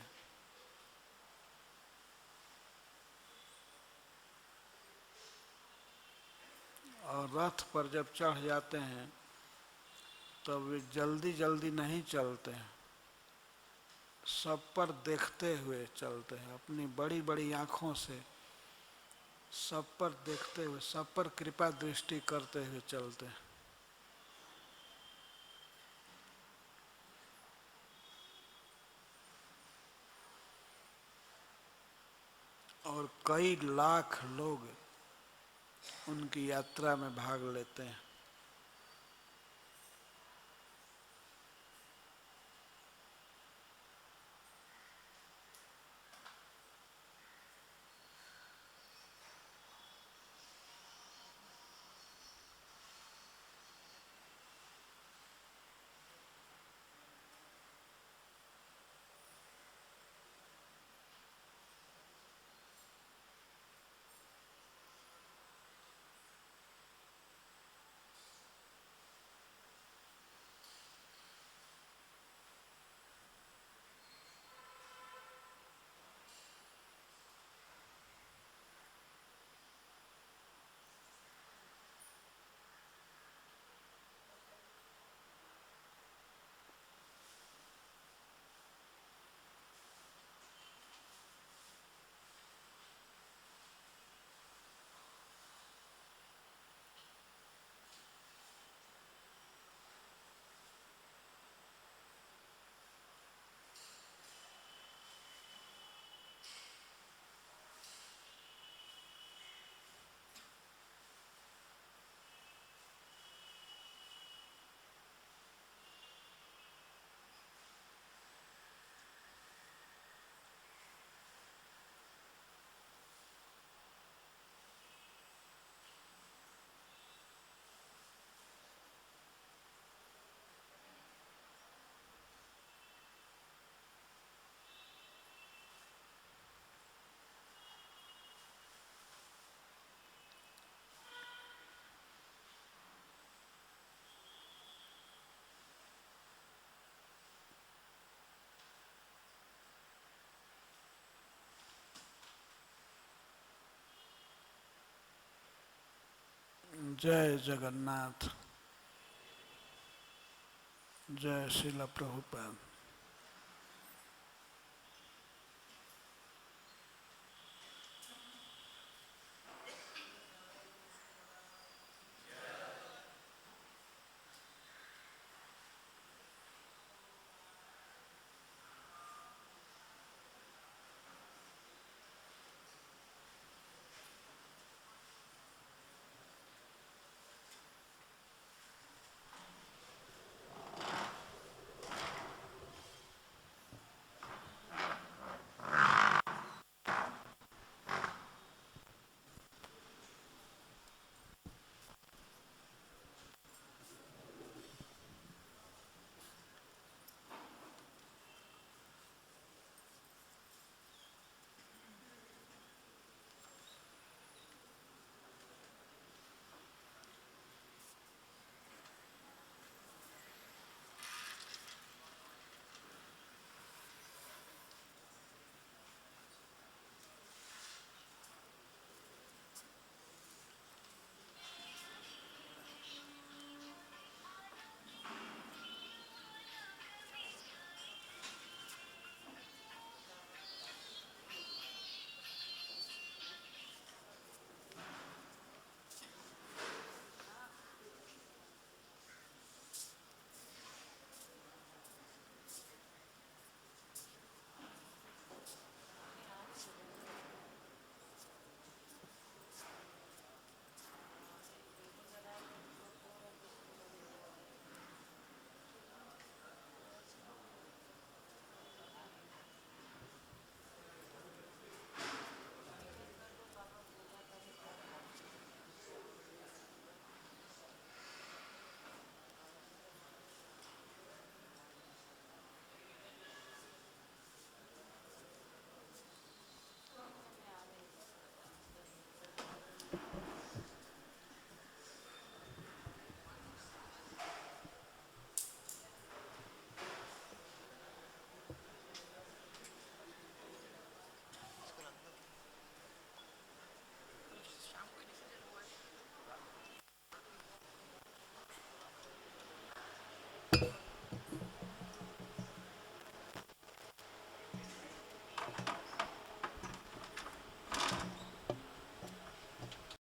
और रथ पर जब चढ़ जाते हैं तो वे जल्दी जल्दी नहीं चलते हैं, सब पर देखते हुए चलते हैं, अपनी बड़ी बड़ी आँखों से सब पर देखते हुए, सब पर कृपा दृष्टि करते हुए चलते हैं। और कई लाख लोग उनकी यात्रा में भाग लेते हैं। जय जगन्नाथ। जय श्रील प्रभुपाद।